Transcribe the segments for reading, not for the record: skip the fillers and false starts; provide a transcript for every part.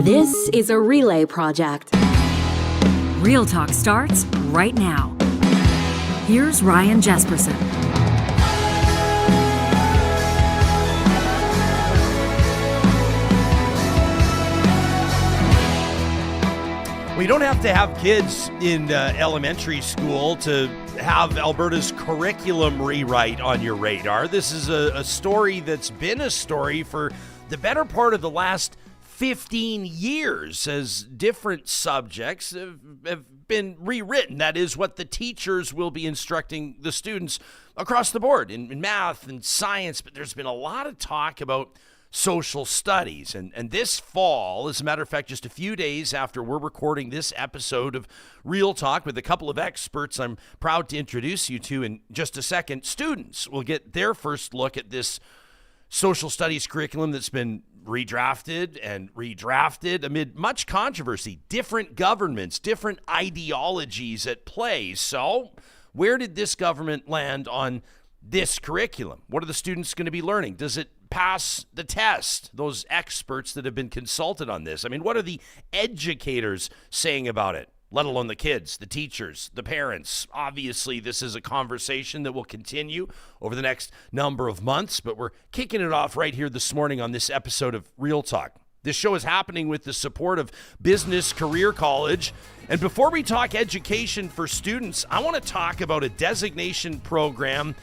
This is a relay project. Real Talk starts right now. Here's Ryan Jesperson. We don't have to have kids in elementary school to have Alberta's curriculum rewrite on your radar. This is a story that's been a story for the better part of the last 15 years as different subjects have been rewritten. That is what the teachers will be instructing the students across the board in math and science. But there's been a lot of talk about social studies. And this fall, as a matter of fact, just a few days after we're recording this episode of Real Talk with a couple of experts I'm proud to introduce you to in just a second, students will get their first look at this social studies curriculum that's been redrafted and redrafted amid much controversy, different governments, different ideologies at play. So where did this government land on this curriculum? What are the students going to be learning? Does it pass the test? Those experts that have been consulted on this. I mean, what are the educators saying about it? Let alone the kids, the teachers, the parents. Obviously, this is a conversation that will continue over the next number of months, but we're kicking it off right here this morning on this episode of Real Talk. This show is happening with the support of Business Career College. And before we talk education for students, I want to talk about a designation program,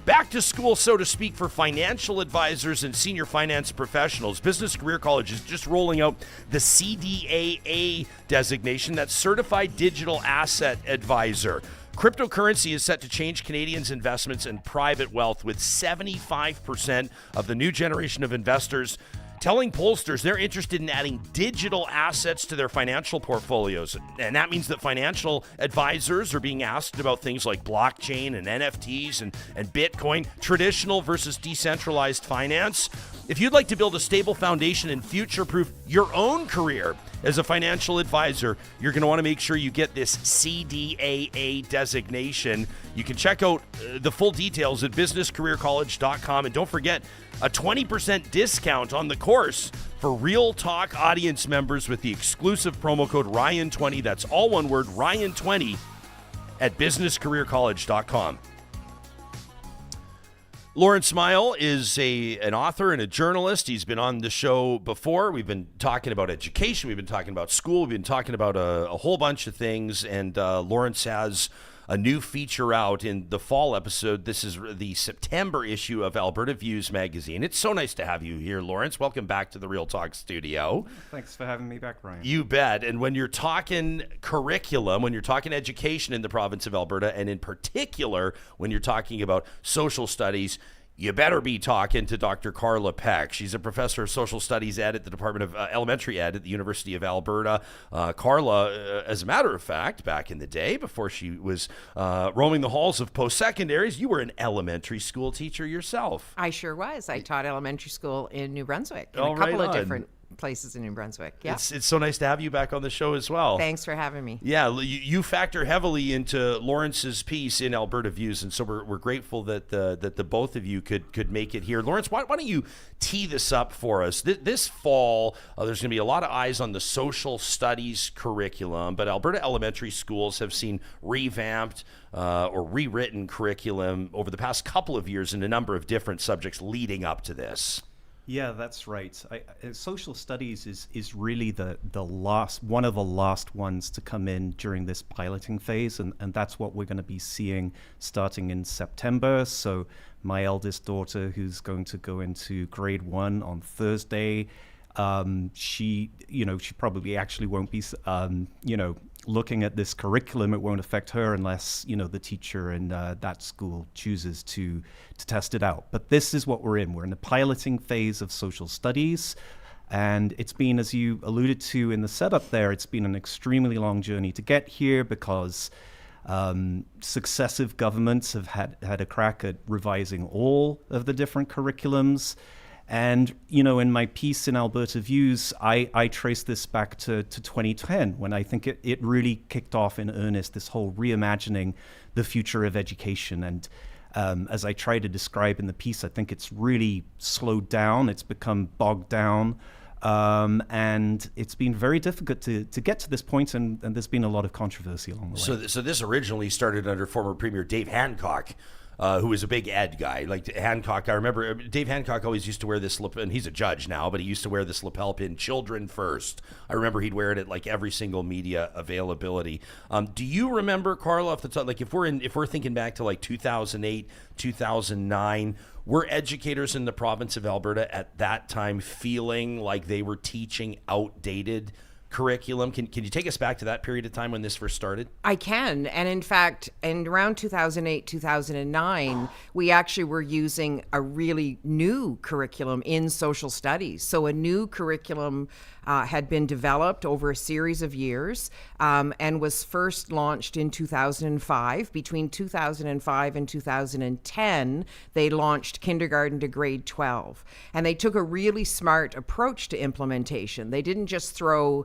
back to school, so to speak, for financial advisors and senior finance professionals. Business Career College is just rolling out the CDAA designation, that's Certified Digital Asset Advisor. Cryptocurrency is set to change Canadians' investments and private wealth, with 75% of the new generation of investors telling pollsters they're interested in adding digital assets to their financial portfolios. And that means that financial advisors are being asked about things like blockchain and NFTs and Bitcoin, traditional versus decentralized finance. If you'd like to build a stable foundation and future-proof your own career as a financial advisor, you're going to want to make sure you get this CDAA designation. You can check out the full details at businesscareercollege.com. And don't forget, a 20% discount on the course for Real Talk audience members with the exclusive promo code Ryan20. That's all one word, Ryan20, at businesscareercollege.com. Laurence Miall is an author and a journalist. He's been on the show before. We've been talking about education. We've been talking about school. We've been talking about a whole bunch of things. And Laurence has a new feature out in the fall episode. This is the September issue of Alberta Views magazine. It's so nice to have you here, Laurence. Welcome back to the Real Talk studio. Thanks for having me back, Ryan. You bet. And when you're talking curriculum, when you're talking education in the province of Alberta, and in particular, when you're talking about social studies, you better be talking to Dr. Carla Peck. She's a professor of social studies ed at the Department of Elementary Ed at the University of Alberta. Carla, as a matter of fact, back in the day, before she was roaming the halls of post-secondaries, you were an elementary school teacher yourself. I sure was. I taught elementary school in New Brunswick, in a couple of different places in New Brunswick. Yeah. It's so nice to have you back on the show as well. Thanks for having me. Yeah, you factor heavily into Laurence's piece in Alberta Views, and so we're grateful that the both of you could make it here. Laurence, why don't you tee this up for us? This fall, there's going to be a lot of eyes on the social studies curriculum, but Alberta elementary schools have seen revamped or rewritten curriculum over the past couple of years in a number of different subjects leading up to this. Yeah, that's right. Social studies is really one of the last ones to come in during this piloting phase, and that's what we're going to be seeing starting in September. So my eldest daughter, who's going to go into grade 1 on Thursday, she probably actually won't be looking at this curriculum. It won't affect her unless the teacher in that school chooses to test it out. But this is what we're in. We're in the piloting phase of social studies, and it's been, as you alluded to in the setup there, it's been an extremely long journey to get here because successive governments have had a crack at revising all of the different curriculums. And, in my piece in Alberta Views, I trace this back to 2010, when I think it really kicked off in earnest, this whole reimagining the future of education. And as I try to describe in the piece, I think it's really slowed down. It's become bogged down. And it's been very difficult to get to this point, and there's been a lot of controversy along the way. So this originally started under former Premier Dave Hancock, who was a big ed guy. Like Hancock, I remember Dave Hancock always used to wear this, and he's a judge now, but he used to wear this lapel pin, "Children First." I remember he'd wear it at like every single media availability. Do you remember, Carla, off the top, like if we're thinking back to like 2008, 2009, were educators in the province of Alberta at that time feeling like they were teaching outdated curriculum? Can you take us back to that period of time when this first started? I can. And in fact, in around 2008, 2009, we actually were using a really new curriculum in social studies. So a new curriculum had been developed over a series of years and was first launched in 2005. Between 2005 and 2010, they launched kindergarten to grade 12. And they took a really smart approach to implementation. They didn't just throw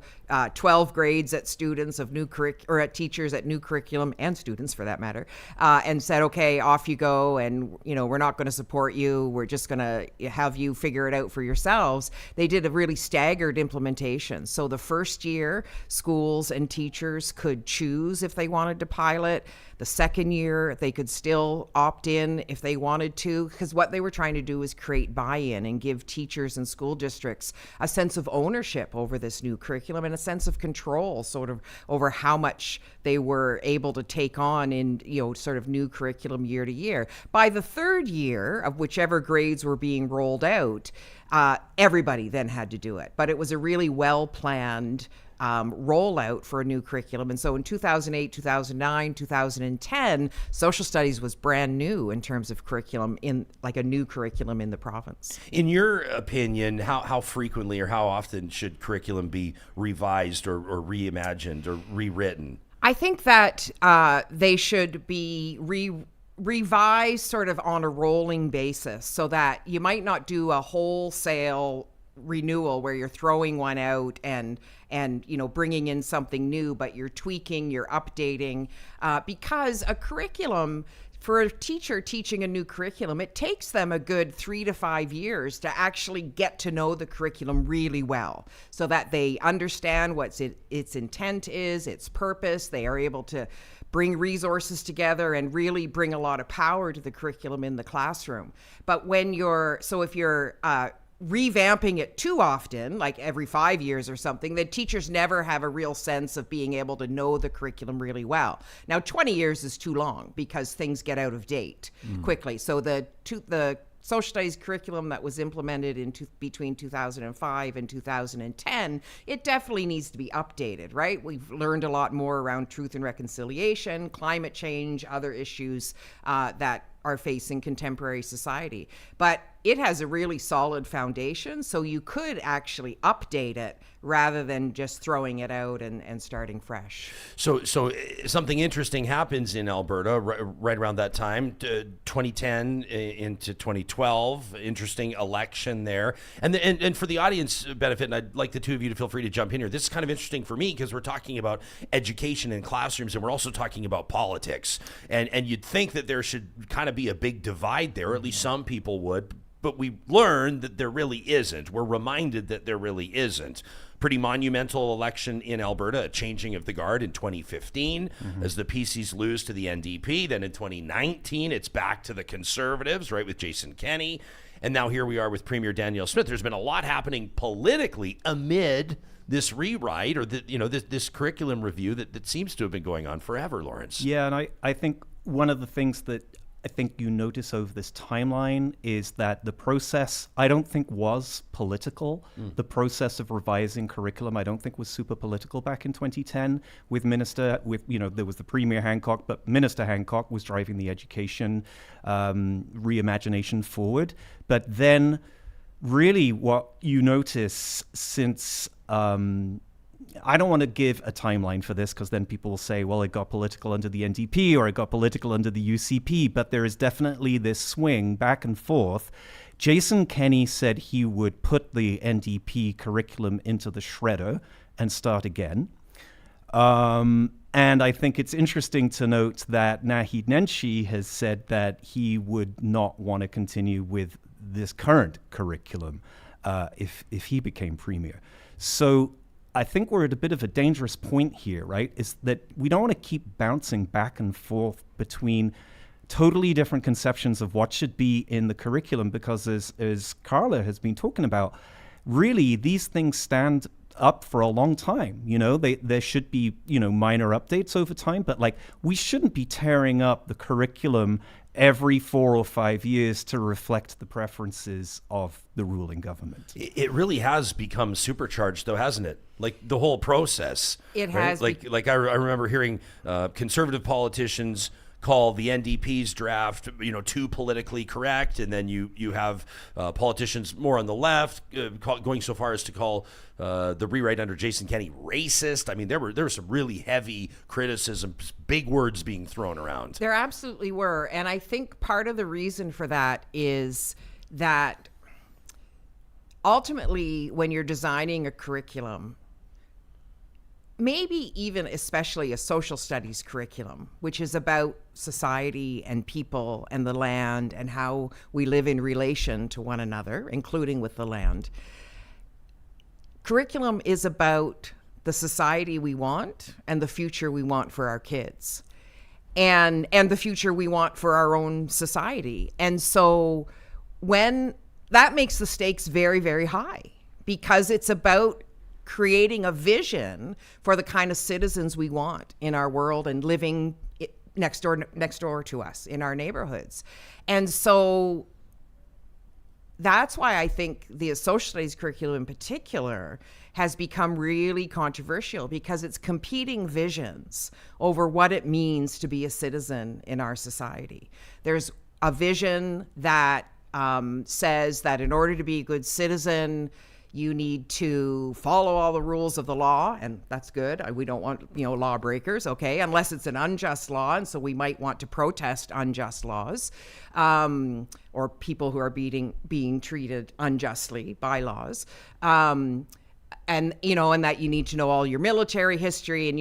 12 grades at students of new or at teachers at new curriculum, and students for that matter, and said, okay, off you go, and we're not going to support you. We're just going to have you figure it out for yourselves. They did a really staggered implementation. So the first year, schools and teachers could choose if they wanted to pilot. The second year, they could still opt in if they wanted to, because what they were trying to do was create buy-in and give teachers and school districts a sense of ownership over this new curriculum and a sense of control sort of over how much they were able to take on in, sort of new curriculum year to year. By the third year of whichever grades were being rolled out, everybody then had to do it. But it was a really well-planned rollout for a new curriculum. And so in 2008, 2009, 2010, social studies was brand new in terms of curriculum, in like a new curriculum in the province. In your opinion, how frequently or how often should curriculum be revised or reimagined or rewritten? I think that they should be revised sort of on a rolling basis, so that you might not do a wholesale renewal where you're throwing one out and bringing in something new, but you're tweaking, you're updating, because a curriculum, for a teacher teaching a new curriculum, it takes them a good 3 to 5 years to actually get to know the curriculum really well, so that they understand what its intent is, its purpose. They are able to bring resources together and really bring a lot of power to the curriculum in the classroom. But if you're revamping it too often, like every 5 years or something, then teachers never have a real sense of being able to know the curriculum really well. Now, 20 years is too long because things get out of date quickly. So the social studies curriculum that was implemented between 2005 and 2010, it definitely needs to be updated, right? We've learned a lot more around truth and reconciliation, climate change, other issues that are facing contemporary society. But it has a really solid foundation, so you could actually update it rather than just throwing it out and starting fresh. So something interesting happens in Alberta right around that time, 2010 into 2012, interesting election there. And for the audience benefit, and I'd like the two of you to feel free to jump in here, this is kind of interesting for me because we're talking about education in classrooms and we're also talking about politics. And you'd think that there should kind of be a big divide there, or at least some people would, but we learned that there really isn't. We're reminded that there really isn't. Pretty monumental election in Alberta, a changing of the guard in 2015 as the PCs lose to the NDP. Then in 2019, it's back to the Conservatives, right, with Jason Kenney. And now here we are with Premier Danielle Smith. There's been a lot happening politically amid this rewrite or this curriculum review that seems to have been going on forever, Laurence. Yeah, and I think one of the things that I think you notice over this timeline is that the process, I don't think, was political. The process of revising curriculum, I don't think, was super political back in 2010 there was the Premier Hancock, but Minister Hancock was driving the education reimagination forward. But then really what you notice since I don't want to give a timeline for this because then people will say, well, it got political under the NDP or it got political under the UCP, but there is definitely this swing back and forth. Jason Kenney said he would put the NDP curriculum into the shredder and start again. And I think it's interesting to note that Naheed Nenshi has said that he would not want to continue with this current curriculum. if he became premier. So I think we're at a bit of a dangerous point here, right? Is that we don't want to keep bouncing back and forth between totally different conceptions of what should be in the curriculum, because as Carla has been talking about, really these things stand up for a long time. There should be, minor updates over time, but like we shouldn't be tearing up the curriculum every 4 or 5 years to reflect the preferences of the ruling government. It really has become supercharged, though, hasn't it? Like the whole process. It has. Like I remember hearing conservative politicians call the NDP's draft, too politically correct, and then you have politicians more on the left going so far as to call the rewrite under Jason Kenney racist. I mean, there were some really heavy criticisms, big words being thrown around. There absolutely were, and I think part of the reason for that is that ultimately, when you're designing a curriculum, maybe even especially a social studies curriculum, which is about society and people and the land and how we live in relation to one another, including with the land. Curriculum is about the society we want and the future we want for our kids and the future we want for our own society. And so when that makes the stakes very, very high, because it's about creating a vision for the kind of citizens we want in our world and living next door to us in our neighborhoods. And so that's why I think the social studies curriculum in particular has become really controversial, because it's competing visions over what it means to be a citizen in our society. There's a vision that says that in order to be a good citizen, you need to follow all the rules of the law, and that's good. We don't want, lawbreakers, okay, unless it's an unjust law, and so we might want to protest unjust laws, or people who are being treated unjustly by laws, and that you need to know all your military history, and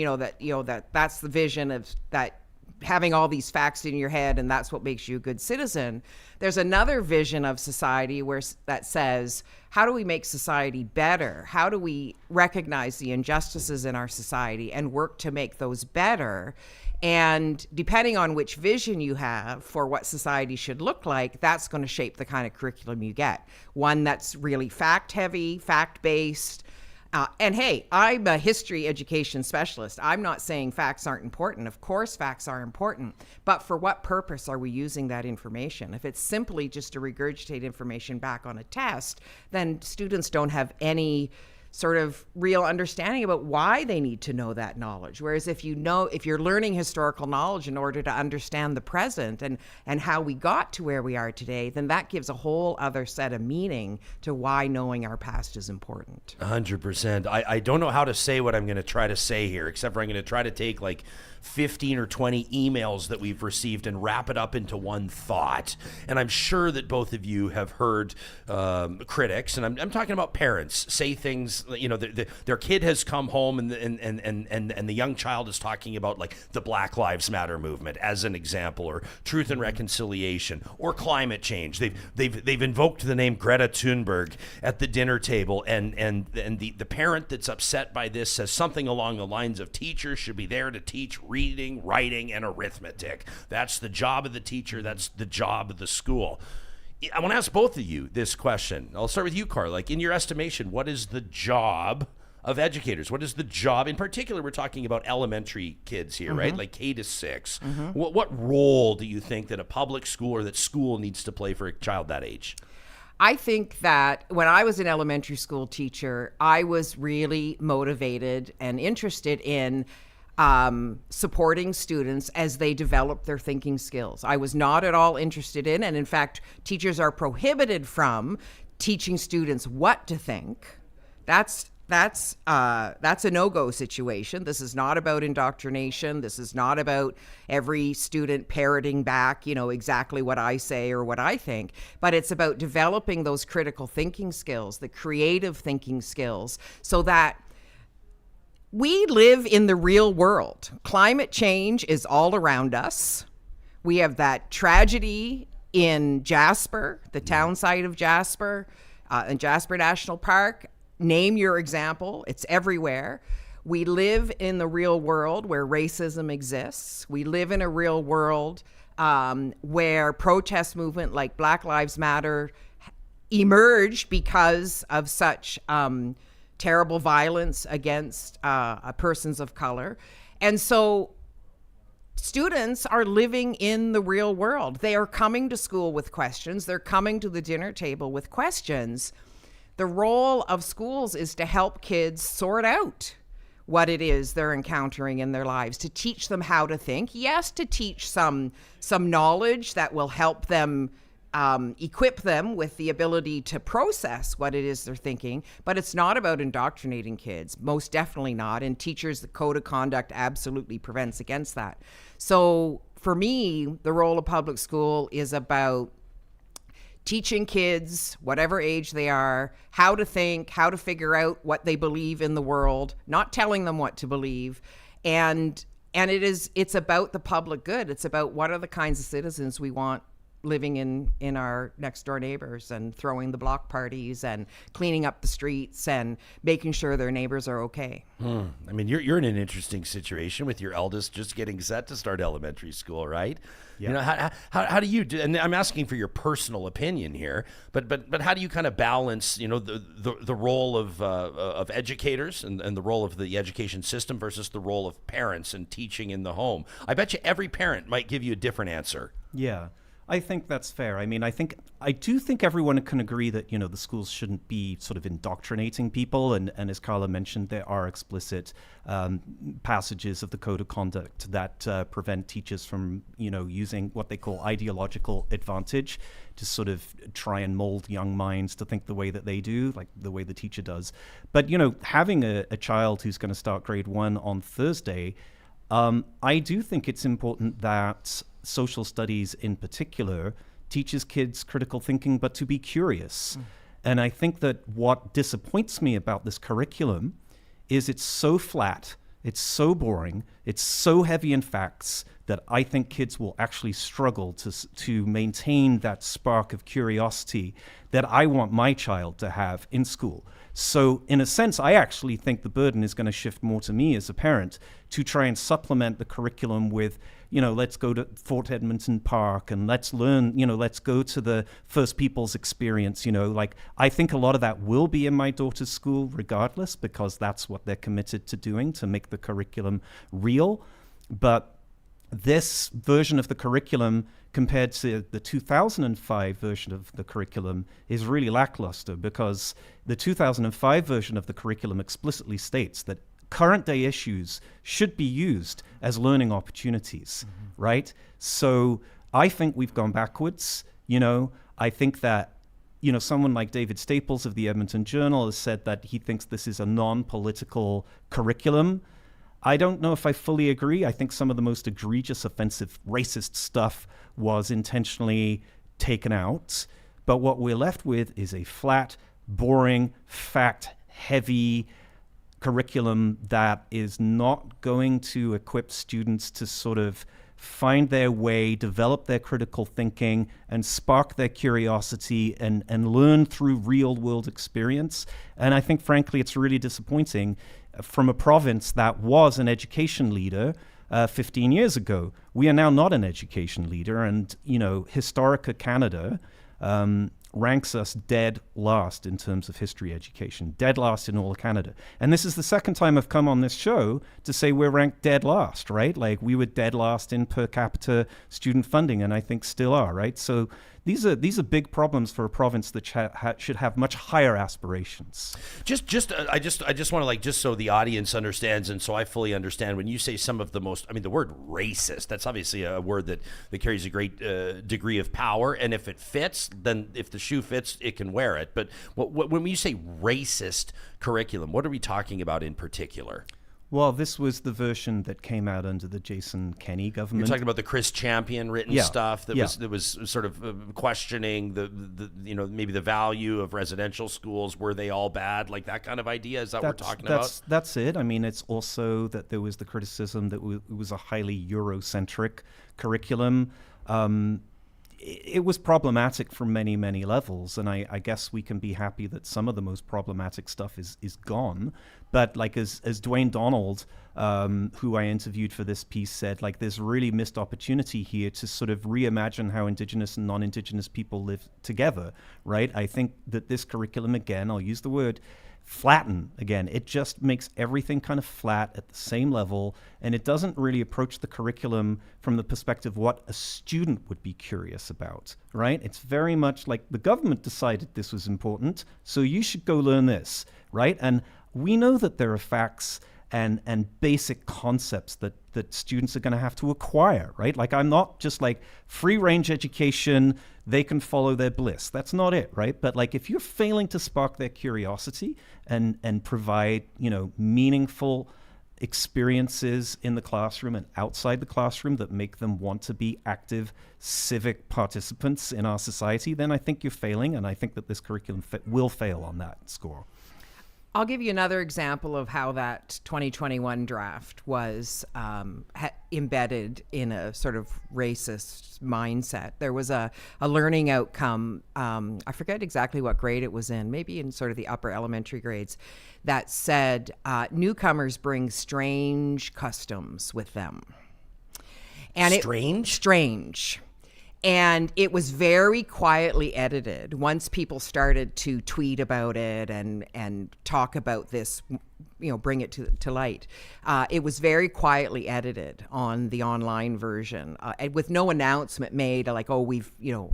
that's the vision of that. Having all these facts in your head, and that's what makes you a good citizen. There's another vision of society that says, how do we make society better? How do we recognize the injustices in our society and work to make those better? And depending on which vision you have for what society should look like, that's going to shape the kind of curriculum you get. One that's really fact-heavy, fact-based. And hey, I'm a history education specialist. I'm not saying facts aren't important. Of course, facts are important. But for what purpose are we using that information? If it's simply just to regurgitate information back on a test, then students don't have any sort of real understanding about why they need to know that knowledge. Whereas if you're learning historical knowledge in order to understand the present and how we got to where we are today, then that gives a whole other set of meaning to why knowing our past is important. 100%. I don't know how to say what I'm going to try to say here, except for I'm going to try to take like 15 or 20 emails that we've received and wrap it up into one thought. And I'm sure that both of you have heard critics, and I'm talking about parents, say things, their kid has come home and the young child is talking about like the Black Lives Matter movement as an example, or truth and reconciliation, or climate change. They've invoked the name Greta Thunberg at the dinner table, and the parent that's upset by this says something along the lines of teachers should be there to teach reading, writing, and arithmetic. That's the job of the teacher. That's the job of the school. I want to ask both of you this question. I'll start with you, Carla. Like, in your estimation, what is the job of educators? What is the job? In particular, we're talking about elementary kids here, right? Like K to 6. What role do you think that a public school or that school needs to play for a child that age? I think that when I was an elementary school teacher, I was really motivated and interested in supporting students as they develop their thinking skills. I was not at all interested in, and in fact, teachers are prohibited from teaching students what to think. That's a no-go situation. This is not about indoctrination. This is not about every student parroting back, exactly what I say or what I think. But it's about developing those critical thinking skills, the creative thinking skills, so that we live in the real world. Climate change is all around us. We have that tragedy in Jasper, the town site of Jasper. in Jasper National Park. Name your example. It's everywhere. We live in the real world where racism exists. We live in a real world where protest movement like Black Lives Matter emerged because of such terrible violence against persons of color. And so students are living in the real world. They are coming to school with questions. They're coming to the dinner table with questions. The role of schools is to help kids sort out what it is they're encountering in their lives, to teach them how to think. Yes, to teach some knowledge that will help them, equip them with the ability to process what it is they're thinking, but it's not about indoctrinating kids, most definitely not. And teachers, the code of conduct absolutely prevents against that. So for me, the role of public school is about teaching kids, whatever age they are, how to think, how to figure out what they believe in the world, not telling them what to believe. And it's about the public good. It's about what are the kinds of citizens we want living in our next door neighbors, and throwing the block parties and cleaning up the streets and making sure their neighbors are okay. I mean, you're in an interesting situation with your eldest just getting set to start elementary school, right? Yeah. You know, how do you do? And I'm asking for your personal opinion here, but how do you kind of balance, you know, the role of educators and the role of the education system versus the role of parents and teaching in the home? I bet you every parent might give you a different answer. Yeah. I think that's fair. I mean, I do think everyone can agree that, you know, the schools shouldn't be sort of indoctrinating people. And as Carla mentioned, there are explicit passages of the code of conduct that prevent teachers from, you know, using what they call ideological advantage to sort of try and mold young minds to think the way that they do, like the way the teacher does. But, you know, having a child who's going to start grade 1 on Thursday, I do think it's important that social studies in particular teaches kids critical thinking, but to be curious. And I think that what disappoints me about this curriculum is it's so flat, it's so boring, it's so heavy in facts that I think kids will actually struggle to maintain that spark of curiosity that I want my child to have in school. So in a sense, I actually think the burden is going to shift more to me as a parent to try and supplement the curriculum with, you know, let's go to Fort Edmonton Park and let's learn, you know, let's go to the First Peoples experience, you know, like I think a lot of that will be in my daughter's school regardless, because that's what they're committed to doing, to make the curriculum real. But this version of the curriculum compared to the 2005 version of the curriculum is really lackluster, because the 2005 version of the curriculum explicitly states that current day issues should be used as learning opportunities, right? So I think we've gone backwards. You know, I think that, you know, someone like David Staples of the Edmonton Journal has said that he thinks this is a non-political curriculum. I don't know if I fully agree. I think some of the most egregious, offensive, racist stuff was intentionally taken out. But what we're left with is a flat, boring, fact-heavy curriculum that is not going to equip students to sort of find their way, develop their critical thinking, and spark their curiosity and learn through real-world experience. And I think, frankly, it's really disappointing from a province that was an education leader 15 years ago. We are now not an education leader, and, you know, Historica Canada ranks us dead last in terms of history education, dead last in all of Canada. And this is the second time I've come on this show to say we're ranked dead last, right? Like we were dead last in per capita student funding, and I think still are, right? So these are big problems for a province that should have much higher aspirations. I just want to, like, just so the audience understands, and so I fully understand, when you say some of the most, I mean, the word racist, that's obviously a word that carries a great degree of power, and if it fits, then if the shoe fits, it can wear it. But when you say racist curriculum, what are we talking about in particular? Well, this was the version that came out under the Jason Kenney government. You're talking about the Chris Champion written stuff that was sort of questioning the you know, maybe the value of residential schools. Were they all bad? Like that kind of idea? Is that what we're talking about? That's it. I mean, it's also that there was the criticism that it was a highly Eurocentric curriculum. it was problematic from many, many levels. And I guess we can be happy that some of the most problematic stuff is gone. But like as Dwayne Donald, who I interviewed for this piece, said, like, there's really missed opportunity here to sort of reimagine how Indigenous and non-Indigenous people live together, right? I think that this curriculum, again, I'll use the word flatten again. It just makes everything kind of flat at the same level, and it doesn't really approach the curriculum from the perspective of what a student would be curious about, right? It's very much like the government decided this was important, so you should go learn this, right? And we know that there are facts and basic concepts that students are going to have to acquire, right? Like, I'm not just like free range education, they can follow their bliss. That's not it, right? But like, if you're failing to spark their curiosity and provide, meaningful experiences in the classroom and outside the classroom that make them want to be active civic participants in our society, then I think you're failing, and I think that this curriculum will fail on that score. I'll give you another example of how that 2021 draft was embedded in a sort of racist mindset. There was a learning outcome, I forget exactly what grade it was in, maybe in sort of the upper elementary grades, that said newcomers bring strange customs with them. And strange. And it was very quietly edited once people started to tweet about it and talk about this, bring it to light. It was very quietly edited on the online version and with no announcement made like, oh,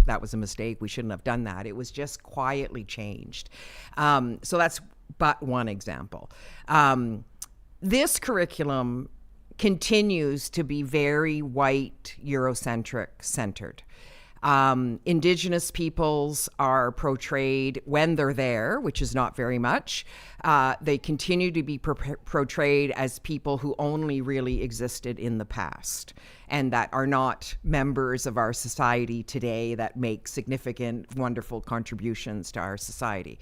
that was a mistake, we shouldn't have done that. It was just quietly changed. So that's but one example. This curriculum continues to be very white, Eurocentric centered. Indigenous peoples are portrayed when they're there, which is not very much. They continue to be portrayed as people who only really existed in the past and that are not members of our society today that make significant, wonderful contributions to our society.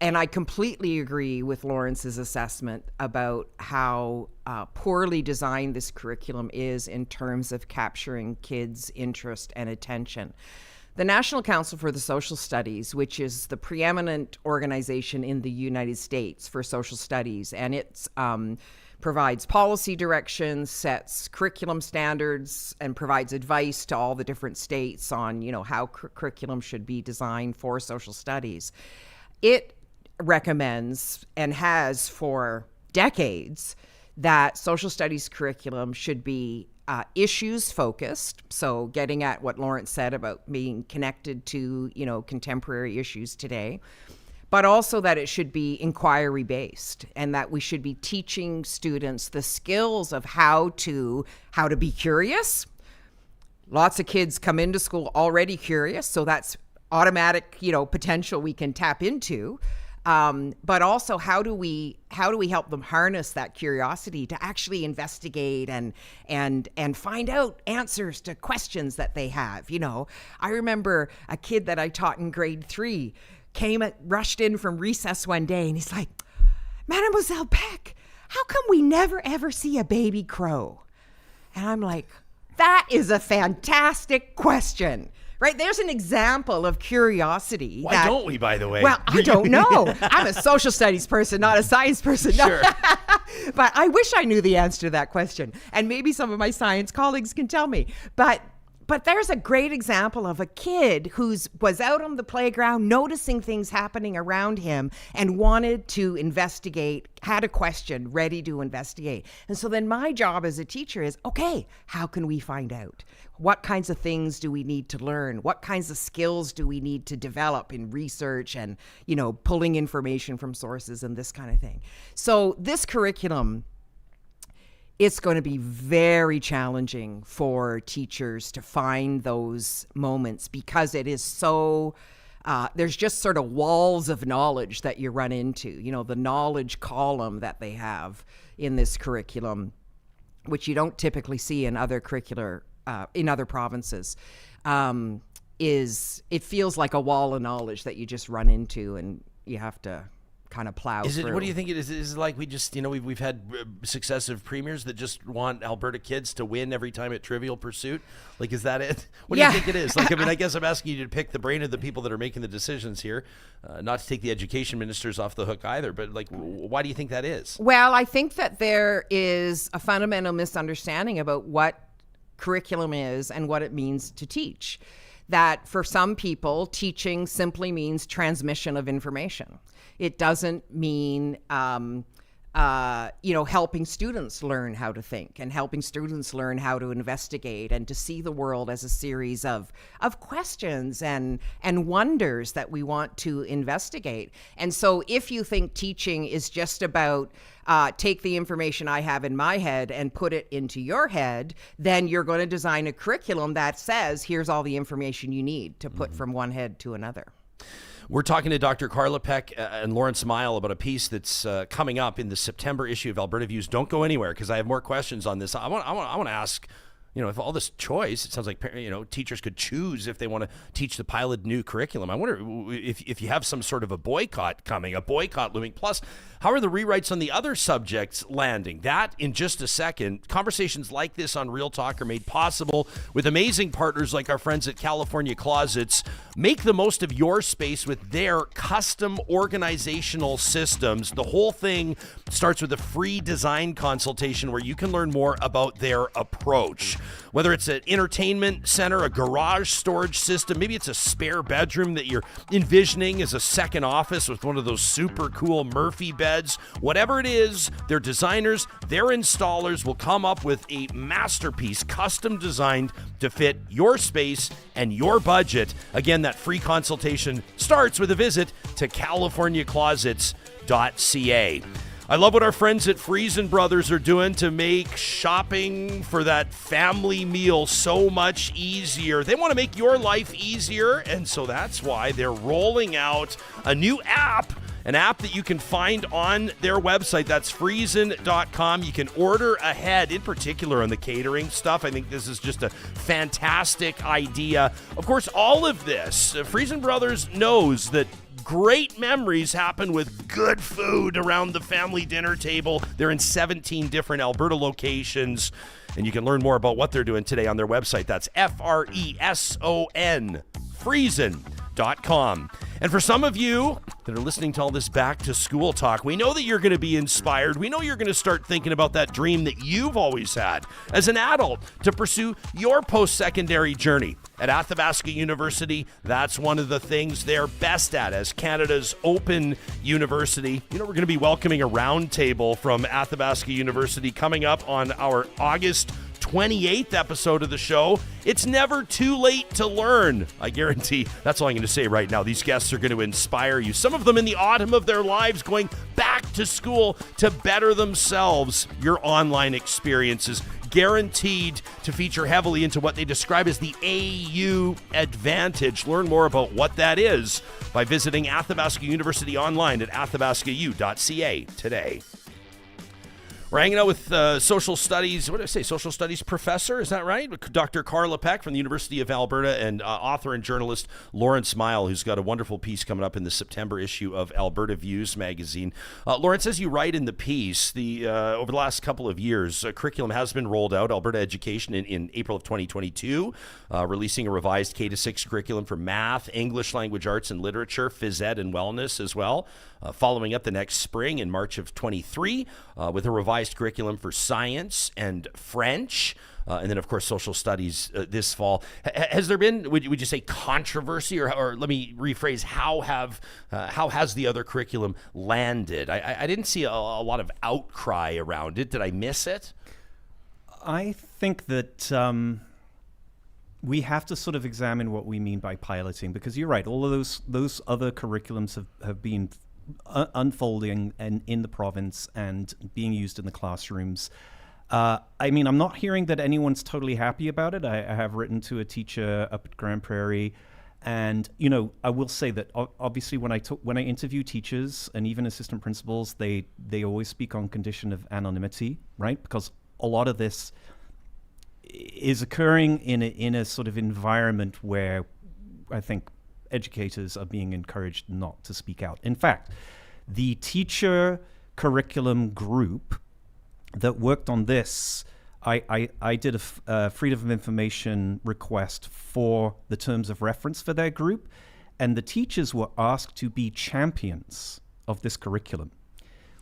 And I completely agree with Laurence's assessment about how poorly designed this curriculum is in terms of capturing kids' interest and attention. The National Council for the Social Studies, which is the preeminent organization in the United States for social studies, and it provides policy directions, sets curriculum standards, and provides advice to all the different states on, how curriculum should be designed for social studies. It recommends and has for decades that social studies curriculum should be issues focused, so getting at what Laurence said about being connected to contemporary issues today, but also that it should be inquiry based and that we should be teaching students the skills of how to be curious. Lots of kids come into school already curious, so that's automatic potential we can tap into. But also, how do we help them harness that curiosity to actually investigate and find out answers to questions that they have? I remember a kid that I taught in grade 3 rushed in from recess one day, and he's like, "Mademoiselle Peck, how come we never ever see a baby crow?" And I'm like, that is a fantastic question. Right, there's an example of curiosity. Why don't we, by the way? Well, I don't know. I'm a social studies person, not a science person. Sure. But I wish I knew the answer to that question. And maybe some of my science colleagues can tell me. But there's a great example of a kid who was out on the playground noticing things happening around him and wanted to investigate, had a question ready to investigate. And so then my job as a teacher is, okay, how can we find out? What kinds of things do we need to learn? What kinds of skills do we need to develop in research and, pulling information from sources and this kind of thing? So this curriculum, it's going to be very challenging for teachers to find those moments because it is so, there's just sort of walls of knowledge that you run into, the knowledge column that they have in this curriculum, which you don't typically see in other in other provinces, it feels like a wall of knowledge that you just run into and you have to kind of plow Is it? through. What do you think it is? Is it like we just, we've had successive premiers that just want Alberta kids to win every time at Trivial Pursuit? Like, is that it? What do you think it is? Like, I guess I'm asking you to pick the brain of the people that are making the decisions here, not to take the education ministers off the hook either. But like, why do you think that is? Well, I think that there is a fundamental misunderstanding about what curriculum is and what it means to teach. That for some people, teaching simply means transmission of information. It doesn't mean, helping students learn how to think and helping students learn how to investigate and to see the world as a series of questions and wonders that we want to investigate. And so if you think teaching is just about take the information I have in my head and put it into your head, then you're going to design a curriculum that says, here's all the information you need to put from one head to another. We're talking to Dr. Carla Peck and Laurence Miall about a piece that's coming up in the September issue of Alberta Views. Don't go anywhere because I have more questions on this. I want to ask, if all this choice, it sounds like, teachers could choose if they want to teach the piloted new curriculum. I wonder if you have some sort of a boycott coming, a boycott looming. Plus, how are the rewrites on the other subjects landing? That in just a second. Conversations like this on Real Talk are made possible with amazing partners like our friends at California Closets. Make the most of your space with their custom organizational systems. The whole thing starts with a free design consultation where you can learn more about their approach. Whether it's an entertainment center, a garage storage system, maybe it's a spare bedroom that you're envisioning as a second office with one of those super cool Murphy beds. Whatever it is, their designers, their installers will come up with a masterpiece custom designed to fit your space and your budget. Again, that free consultation starts with a visit to californiaclosets.ca. I love what our friends at Friesen Brothers are doing to make shopping for that family meal so much easier. They want to make your life easier, and so that's why they're rolling out a new app. An app that you can find on their website. That's Friesen.com. You can order ahead, in particular on the catering stuff. I think this is just a fantastic idea. Of course, all of this, Friesen Brothers knows that great memories happen with good food around the family dinner table. They're in 17 different Alberta locations, and you can learn more about what they're doing today on their website. That's Freson, Friesen.com. And for some of you that are listening to all this back to school talk, we know that you're going to be inspired. We know you're going to start thinking about that dream that you've always had as an adult to pursue your post-secondary journey. At Athabasca University, that's one of the things they're best at as Canada's open university. We're going to be welcoming a roundtable from Athabasca University coming up on our August 28th episode of the show. It's never too late to learn. I guarantee that's all I'm going to say right now. These guests are going to inspire you. Some of them in the autumn of their lives going back to school to better themselves. Your online experiences guaranteed to feature heavily into what they describe as the AU advantage. Learn more about what that is by visiting Athabasca University online at athabascau.ca today. We're hanging out with social studies professor, is that right? Dr. Carla Peck from the University of Alberta and author and journalist Laurence Miall, who's got a wonderful piece coming up in the September issue of Alberta Views magazine. Laurence, as you write in the piece, over the last couple of years, curriculum has been rolled out, Alberta Education, in April of 2022, releasing a revised K-6 curriculum for math, English language arts and literature, phys ed and wellness as well. Following up the next spring in March of 23 with a revised curriculum for science and French, and then, of course, social studies this fall. Has there been, would you say, controversy, or let me rephrase, how has the other curriculum landed? I didn't see a lot of outcry around it. Did I miss it? I think that we have to sort of examine what we mean by piloting, because you're right, all of those other curriculums have been unfolding and in the province and being used in the classrooms. I'm not hearing that anyone's totally happy about it. I have written to a teacher up at Grand Prairie, and I will say that obviously when I interview teachers and even assistant principals, they always speak on condition of anonymity, right? Because a lot of this is occurring in a sort of environment where I think educators are being encouraged not to speak out. In fact, The teacher curriculum group that worked on this, I did a Freedom of Information request for the terms of reference for their group, and the teachers were asked to be champions of this curriculum,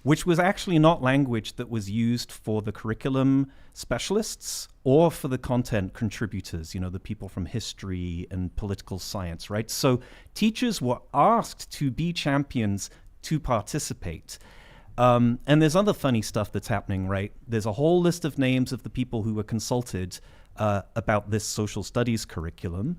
which was actually not language that was used for the curriculum specialists or for the content contributors, the people from history and political science, right? So teachers were asked to be champions to participate. And there's other funny stuff that's happening, right? There's a whole list of names of the people who were consulted about this social studies curriculum.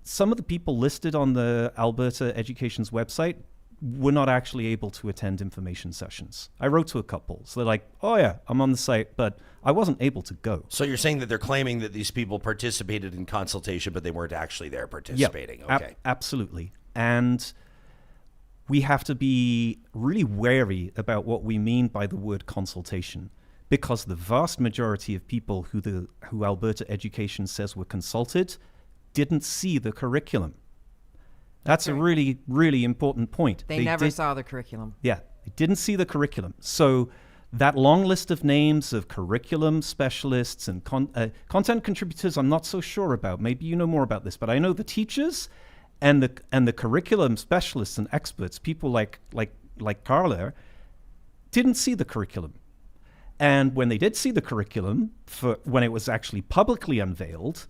Some of the people listed on the Alberta Education's website were not actually able to attend information sessions. I wrote to a couple. So they're like, oh yeah, I'm on the site, but I wasn't able to go. So you're saying that they're claiming that these people participated in consultation, but they weren't actually there participating. Yeah, okay. Absolutely. And we have to be really wary about what we mean by the word consultation, because the vast majority of people who Alberta Education says were consulted didn't see the curriculum. That's a really, really important point. They never saw the curriculum. Yeah, they didn't see the curriculum. So that long list of names of curriculum specialists and content contributors, I'm not so sure about. Maybe you know more about this, but I know the teachers and the curriculum specialists and experts, people like Carla, didn't see the curriculum. And when they did see the curriculum, when it was actually publicly unveiled,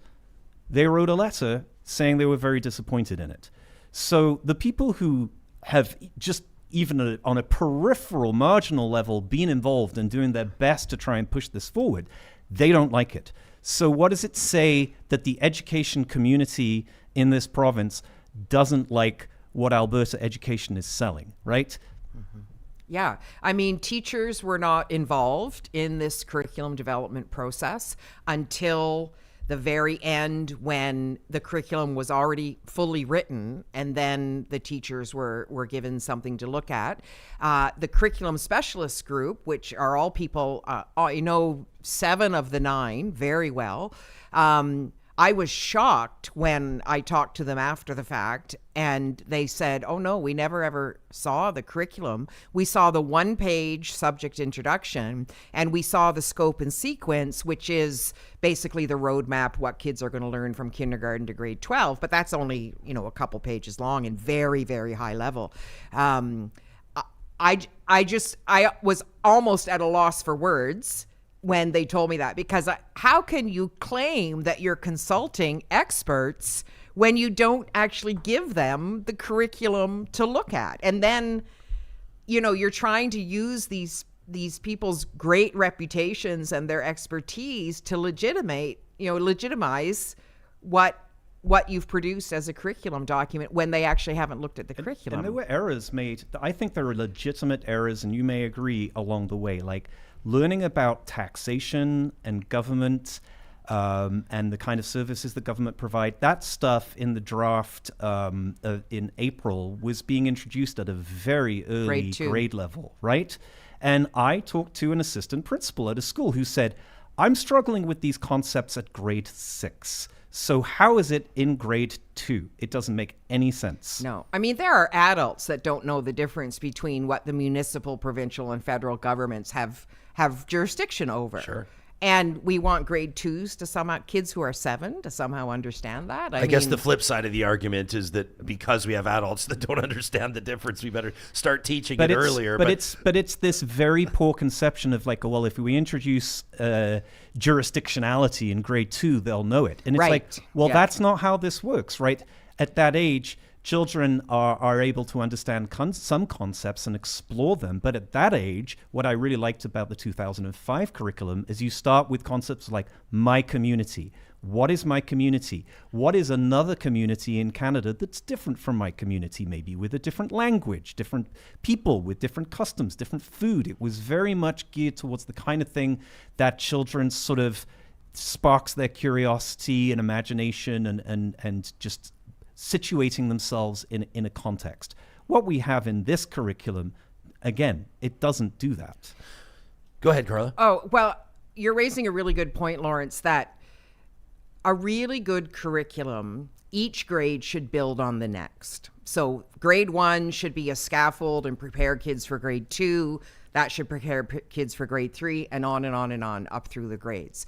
they wrote a letter saying they were very disappointed in it. So the people who have just even on a peripheral, marginal level been involved and doing their best to try and push this forward, they don't like it. So what does it say that the education community in this province doesn't like what Alberta Education is selling, right? Mm-hmm. Yeah. I mean, teachers were not involved in this curriculum development process until the very end, when the curriculum was already fully written, and then the teachers were given something to look at. The curriculum specialist group, which are all people, 7 of the 9 very well. I was shocked when I talked to them after the fact, and they said, oh no, we never ever saw the curriculum. We saw the 1-page subject introduction, and we saw the scope and sequence, which is basically the roadmap, what kids are going to learn from kindergarten to grade 12, but that's only, a couple pages long and very, very high level. I was almost at a loss for words when they told me that, because how can you claim that you're consulting experts when you don't actually give them the curriculum to look at? And then, you're trying to use these people's great reputations and their expertise to legitimize what you've produced as a curriculum document when they actually haven't looked at the curriculum. And there were errors made. I think there are legitimate errors, and you may agree, along the way, like learning about taxation and government and the kind of services the government provide. That stuff in the draft in April was being introduced at a very early grade level, right? And I talked to an assistant principal at a school who said, I'm struggling with these concepts at grade 6. So how is it in grade 2? It doesn't make any sense. No. I mean, there are adults that don't know the difference between what the municipal, provincial, and federal governments have jurisdiction over. Sure. And we want grade 2s to somehow, kids who are 7 to somehow understand that. I guess the flip side of the argument is that because we have adults that don't understand the difference, we better start teaching it earlier. But it's this very poor conception of like, well, if we introduce jurisdictionality in grade 2, they'll know it. And it's like, well, that's not how this works, right? At that age, children are able to understand some concepts and explore them. But at that age, what I really liked about the 2005 curriculum is you start with concepts like my community. What is my community? What is another community in Canada that's different from my community, maybe with a different language, different people with different customs, different food? It was very much geared towards the kind of thing that children sort of sparks their curiosity and imagination and just situating themselves in a context. What we have in this curriculum, again, it doesn't do that. Go ahead, Carla. Oh, well, you're raising a really good point, Laurence, that a really good curriculum, each grade should build on the next. So grade 1 should be a scaffold and prepare kids for grade 2. That should prepare kids for grade 3, and on and on and on up through the grades.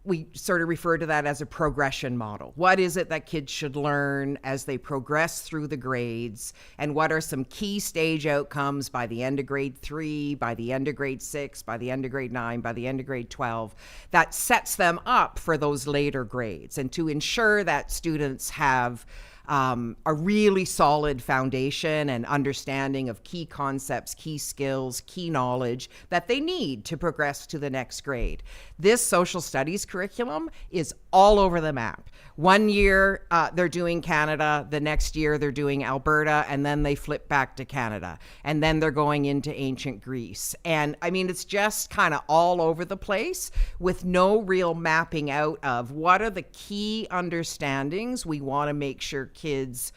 We sort of refer to that as a progression model. What is it that kids should learn as they progress through the grades? And what are some key stage outcomes by the end of grade 3, by the end of grade 6, by the end of grade 9, by the end of grade 12, that sets them up for those later grades, and to ensure that students have a really solid foundation and understanding of key concepts, key skills, key knowledge that they need to progress to the next grade. This social studies curriculum is all over the map. One year they're doing Canada, the next year they're doing Alberta, and then they flip back to Canada. And then they're going into ancient Greece. And I mean, it's just kind of all over the place with no real mapping out of what are the key understandings we want to make sure kids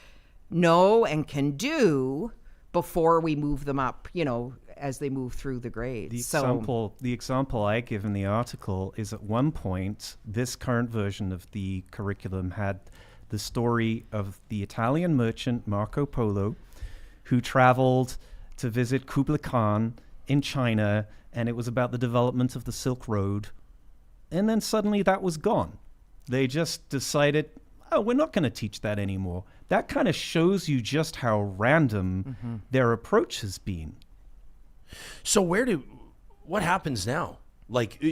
know and can do before we move them up, as they move through the grades. The example I give in the article is, at one point, this current version of the curriculum had the story of the Italian merchant Marco Polo, who traveled to visit Kublai Khan in China, and it was about the development of the Silk Road. And then suddenly that was gone. They just decided, we're not going to teach that anymore. That kind of shows you just how random their approach has been. So what happens now? Like,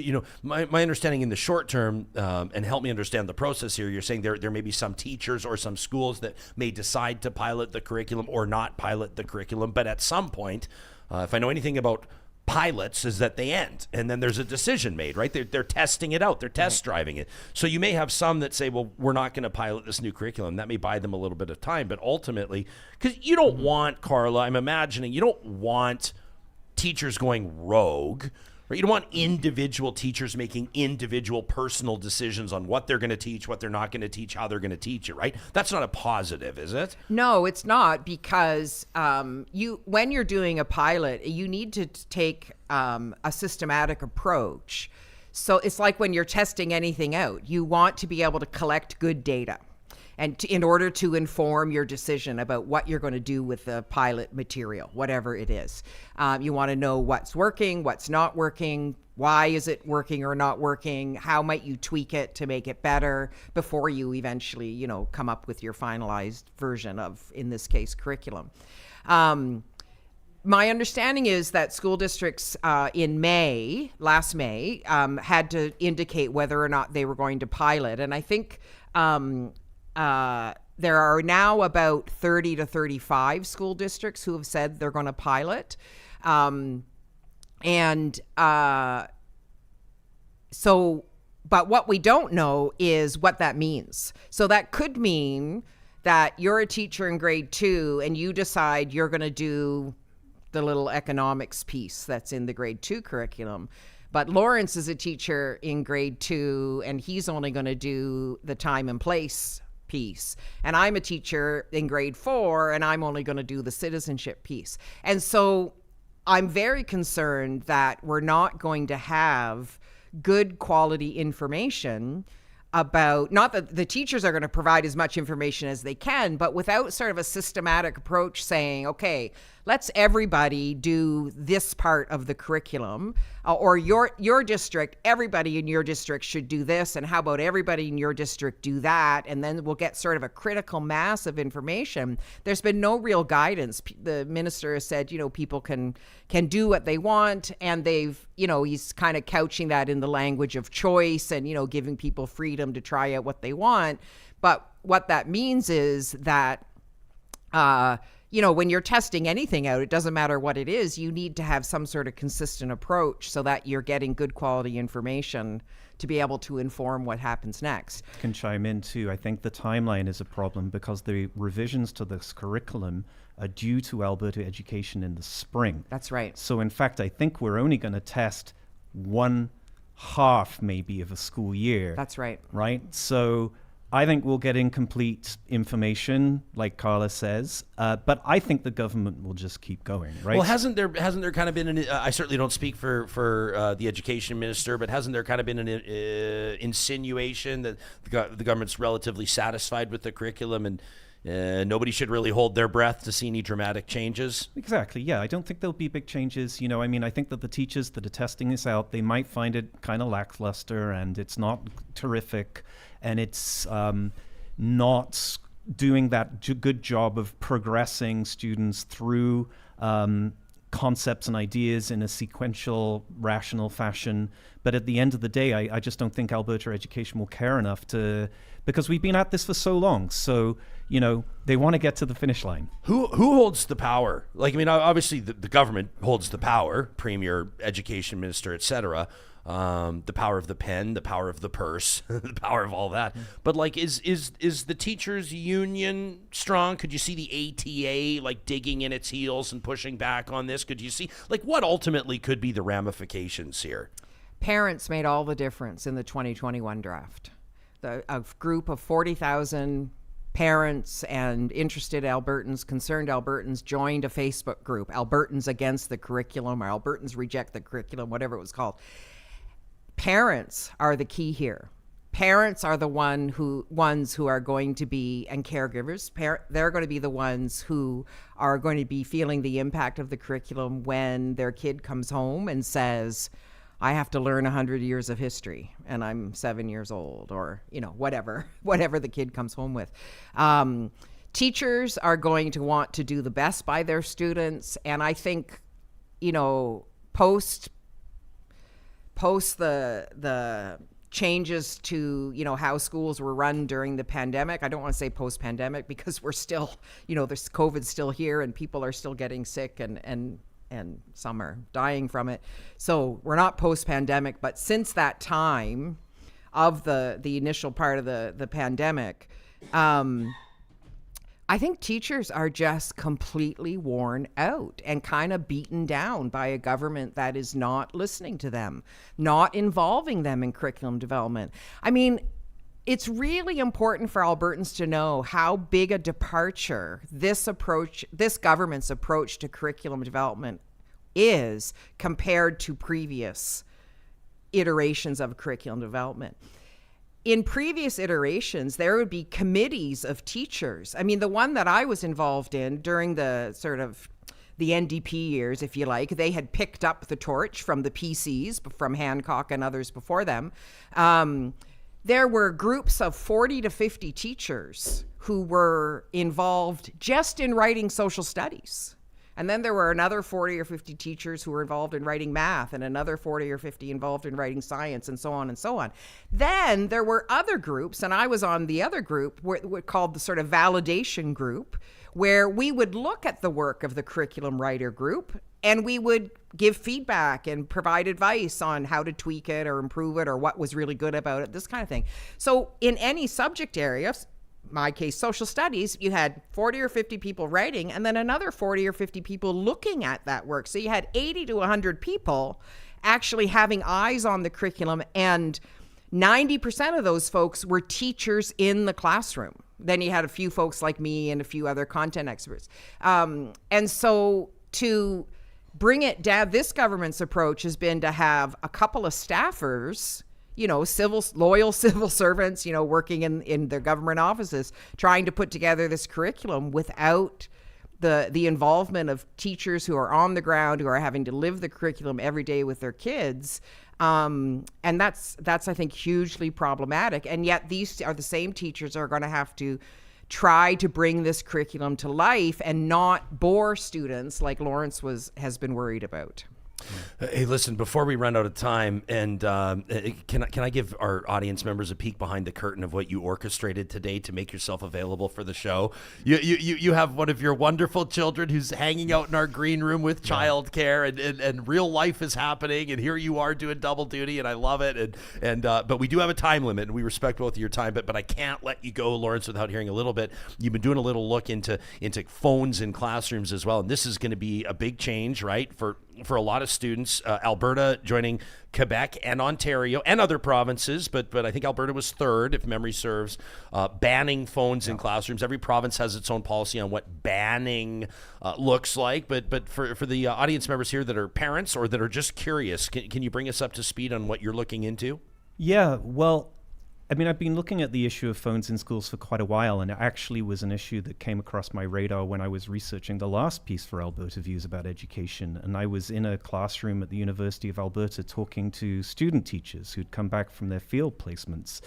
my understanding in the short term, and help me understand the process here, you're saying there may be some teachers or some schools that may decide to pilot the curriculum or not pilot the curriculum, but at some point, if I know anything about pilots, is that they end, and then there's a decision made, right? They're testing it out, they're test driving it. So you may have some that say, well, we're not going to pilot this new curriculum. That may buy them a little bit of time, but ultimately, because you don't want, Carla, I'm imagining, you don't want teachers going rogue, right? You don't want individual teachers making individual personal decisions on what they're going to teach, what they're not going to teach, how they're going to teach it, right? That's not a positive, is it? No, it's not, because when you're doing a pilot, you need to take a systematic approach. So it's like when you're testing anything out, you want to be able to collect good data. And in order to inform your decision about what you're going to do with the pilot material, whatever it is. You want to know what's working, what's not working, why is it working or not working, how might you tweak it to make it better before you eventually, come up with your finalized version of, in this case, curriculum. My understanding is that school districts in last May, had to indicate whether or not they were going to pilot. And I think there are now about 30 to 35 school districts who have said they're going to pilot. But what we don't know is what that means. So that could mean that you're a teacher in grade 2 and you decide you're going to do the little economics piece that's in the grade 2 curriculum. But Laurence is a teacher in grade 2 and he's only going to do the time and place piece. And I'm a teacher in grade 4 and I'm only going to do the citizenship piece. And so I'm very concerned that we're not going to have good quality information about, not that the teachers are going to provide as much information as they can, but without sort of a systematic approach saying, okay, let's everybody do this part of the curriculum, or your district, everybody in your district should do this, and how about everybody in your district do that, and then we'll get sort of a critical mass of information. There's been no real guidance. The minister has said, people can do what they want, and they've, he's kind of couching that in the language of choice and, giving people freedom to try out what they want. But what that means is that, when you're testing anything out, it doesn't matter what it is, you need to have some sort of consistent approach so that you're getting good quality information to be able to inform what happens next. I can chime in too. I think the timeline is a problem because the revisions to this curriculum are due to Alberta Education in the spring. That's right. So in fact, I think we're only going to test one half maybe of a school year. That's right. Right? So I think we'll get incomplete information, like Carla says, but I think the government will just keep going, right? Well, hasn't there kind of been I certainly don't speak for the education minister, but hasn't there kind of been an insinuation that the government's relatively satisfied with the curriculum and nobody should really hold their breath to see any dramatic changes? Exactly, yeah. I don't think there'll be big changes. I think that the teachers that are testing this out, they might find it kind of lackluster and it's not terrific and it's not doing that good job of progressing students through concepts and ideas in a sequential, rational fashion. But at the end of the day, I just don't think Alberta education will care enough because we've been at this for so long. So, they want to get to the finish line. Who holds the power? Obviously the government holds the power, premier, education minister, etc. The power of the pen, the power of the purse, the power of all that. But is the teachers union strong? Could you see the ATA digging in its heels and pushing back on this? Could you see what ultimately could be the ramifications here? Parents made all the difference in the 2021 draft. A group of 40,000 parents and interested Albertans, concerned Albertans, joined a Facebook group, Albertans Against the Curriculum, or Albertans Reject the Curriculum, whatever it was called. Parents are the key here. Parents are the ones who are going to be, and caregivers, they're going to be the ones who are going to be feeling the impact of the curriculum when their kid comes home and says, I have to learn 100 years of history and I'm 7 years old, or, whatever the kid comes home with. Teachers are going to want to do the best by their students. And I think, post the changes to, how schools were run during the pandemic. I don't want to say post-pandemic because we're still, there's COVID's still here and people are still getting sick and some are dying from it. So we're not post-pandemic, but since that time of the initial part of the pandemic, I think teachers are just completely worn out and kind of beaten down by a government that is not listening to them, not involving them in curriculum development. It's really important for Albertans to know how big a departure this government's approach to curriculum development is compared to previous iterations of curriculum development. In previous iterations, there would be committees of teachers. The one that I was involved in during the sort of the NDP years, if you like, they had picked up the torch from the PCs, from Hancock and others before them. There were groups of 40 to 50 teachers who were involved just in writing social studies. And then there were another 40 or 50 teachers who were involved in writing math, and another 40 or 50 involved in writing science, and so on and so on. Then there were other groups, and I was on the other group called the sort of validation group, where we would look at the work of the curriculum writer group and we would give feedback and provide advice on how to tweak it or improve it or what was really good about it, this kind of thing. So in any subject area, my case, social studies, you had 40 or 50 people writing and then another 40 or 50 people looking at that work. So you had 80 to 100 people actually having eyes on the curriculum, and 90% of those folks were teachers in the classroom. Then you had a few folks like me and a few other content experts. And so to bring it down, this government's approach has been to have a couple of staffers, loyal civil servants, working in their government offices, trying to put together this curriculum without the involvement of teachers who are on the ground, who are having to live the curriculum every day with their kids. And that's I think hugely problematic. And yet these are the same teachers who are going to have to try to bring this curriculum to life and not bore students like Laurence has been worried about. Hey, listen, before we run out of time, and can I give our audience members a peek behind the curtain of what you orchestrated today to make yourself available for the show? You have one of your wonderful children who's hanging out in our green room with childcare, and real life is happening, and here you are doing double duty, and I love it. But we do have a time limit, and we respect both of your time. But I can't let you go, Laurence, without hearing a little bit. You've been doing a little look into phones in classrooms as well, and this is going to be a big change, right? For for a lot of students. Alberta joining Quebec and Ontario and other provinces, but I think Alberta was third, if memory serves, banning phones in classrooms. Every province has its own policy on what banning looks like. But for the audience members here that are parents or that are just curious, can you bring us up to speed on what you're looking into? Yeah, well, I mean, I've been looking at the issue of phones in schools for quite a while, and it actually was an issue that came across my radar when I was researching the last piece for Alberta Views about education. And I was in a classroom at the University of Alberta talking to student teachers who'd come back from their field placements.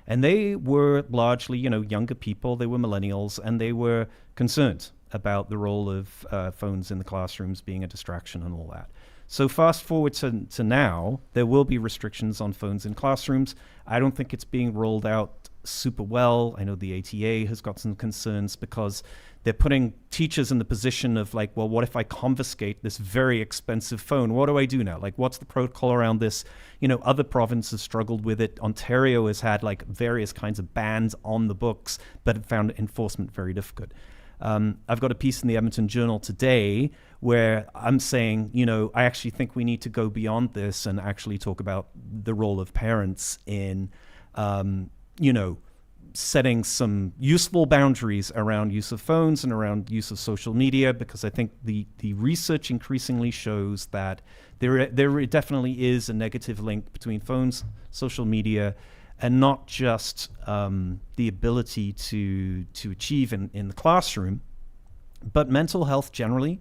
And they were largely, younger people, they were millennials, and they were concerned about the role of phones in the classrooms being a distraction and all that. So fast forward to now, there will be restrictions on phones in classrooms. I don't think it's being rolled out super well. I know the ATA has got some concerns because they're putting teachers in the position of like, well, what if I confiscate this very expensive phone? What do I do now? Like, what's the protocol around this? Other provinces struggled with it. Ontario has had like various kinds of bans on the books, but it found enforcement very difficult. I've got a piece in the Edmonton Journal today where I'm saying, I actually think we need to go beyond this and actually talk about the role of parents in, setting some useful boundaries around use of phones and around use of social media, because I think the research increasingly shows that there definitely is a negative link between phones, social media, and not just the ability to achieve in the classroom, but mental health generally,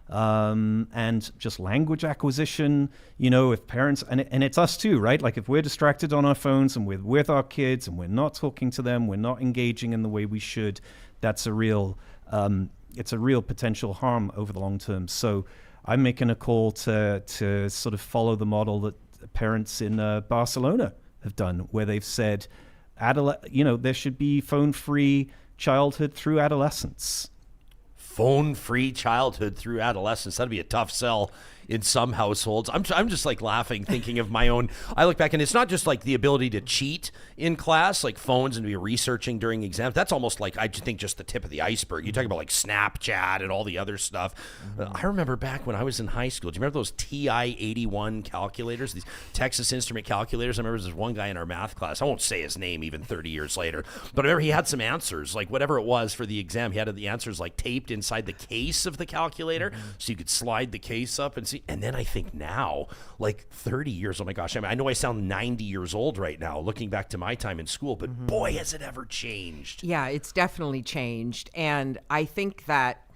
and just language acquisition. If parents, and it's us too, right? Like if we're distracted on our phones and we're with our kids and we're not talking to them, we're not engaging in the way we should, that's a real potential harm over the long term. So I'm making a call to sort of follow the model that parents in Barcelona have done, where they've said, there should be phone-free childhood through adolescence. Phone-free childhood through adolescence. That'd be a tough sell in some households. I'm just like laughing, thinking of my own. I look back and it's not just like the ability to cheat in class, like phones and to be researching during exams. That's almost like, I think, just the tip of the iceberg. You talk about like Snapchat and all the other stuff. I remember back when I was in high school, do you remember those TI-81 calculators, these Texas Instrument calculators? I remember there's one guy in our math class. I won't say his name even 30 years later, but I remember he had some answers, like whatever it was for the exam. He had the answers like taped inside the case of the calculator, so you could slide the case up and see. And then I think now, like 30 years, oh my gosh, I know I sound 90 years old right now, looking back to my time in school, but boy, has it ever changed. Yeah, it's definitely changed. And I think that,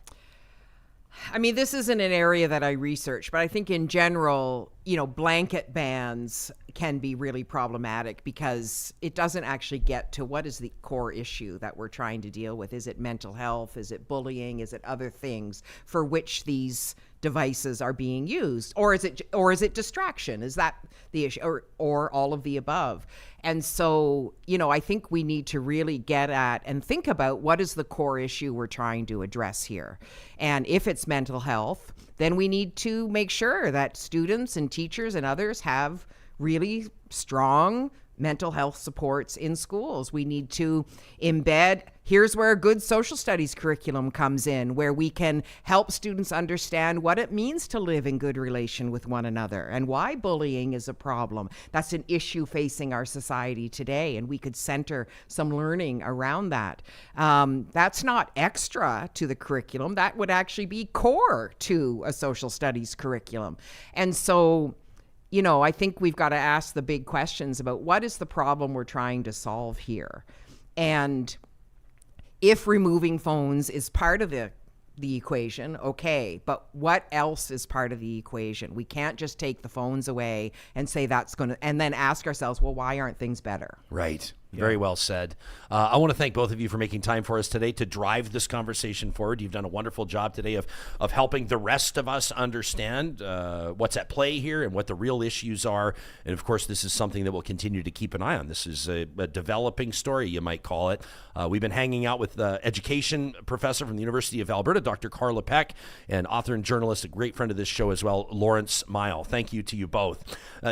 this isn't an area that I research, but I think in general, blanket bans can be really problematic because it doesn't actually get to what is the core issue that we're trying to deal with. Is it mental health? Is it bullying? Is it other things for which these devices are being used? Or is it distraction? Is that the issue? Or all of the above? And so, I think we need to really get at and think about what is the core issue we're trying to address here. And if it's mental health, then we need to make sure that students and teachers and others have really strong mental health supports in schools. We need to embed, here's where a good social studies curriculum comes in, where we can help students understand what it means to live in good relation with one another and why bullying is a problem. That's an issue facing our society today, and we could center some learning around that. That's not extra to the curriculum. That would actually be core to a social studies curriculum. And so, I think we've got to ask the big questions about what is the problem we're trying to solve here. And if removing phones is part of the equation, okay, but what else is part of the equation? We can't just take the phones away and say that's going to, and then ask ourselves, well, why aren't things better? Right. Very well said. I want to thank both of you for making time for us today to drive this conversation forward. You've done a wonderful job today of helping the rest of us understand what's at play here and what the real issues are. And of course, this is something that we'll continue to keep an eye on. This is a developing story, you might call it. We've been hanging out with education professor from the University of Alberta, Dr. Carla Peck, and author and journalist, a great friend of this show as well, Laurence Miall. Thank you to you both.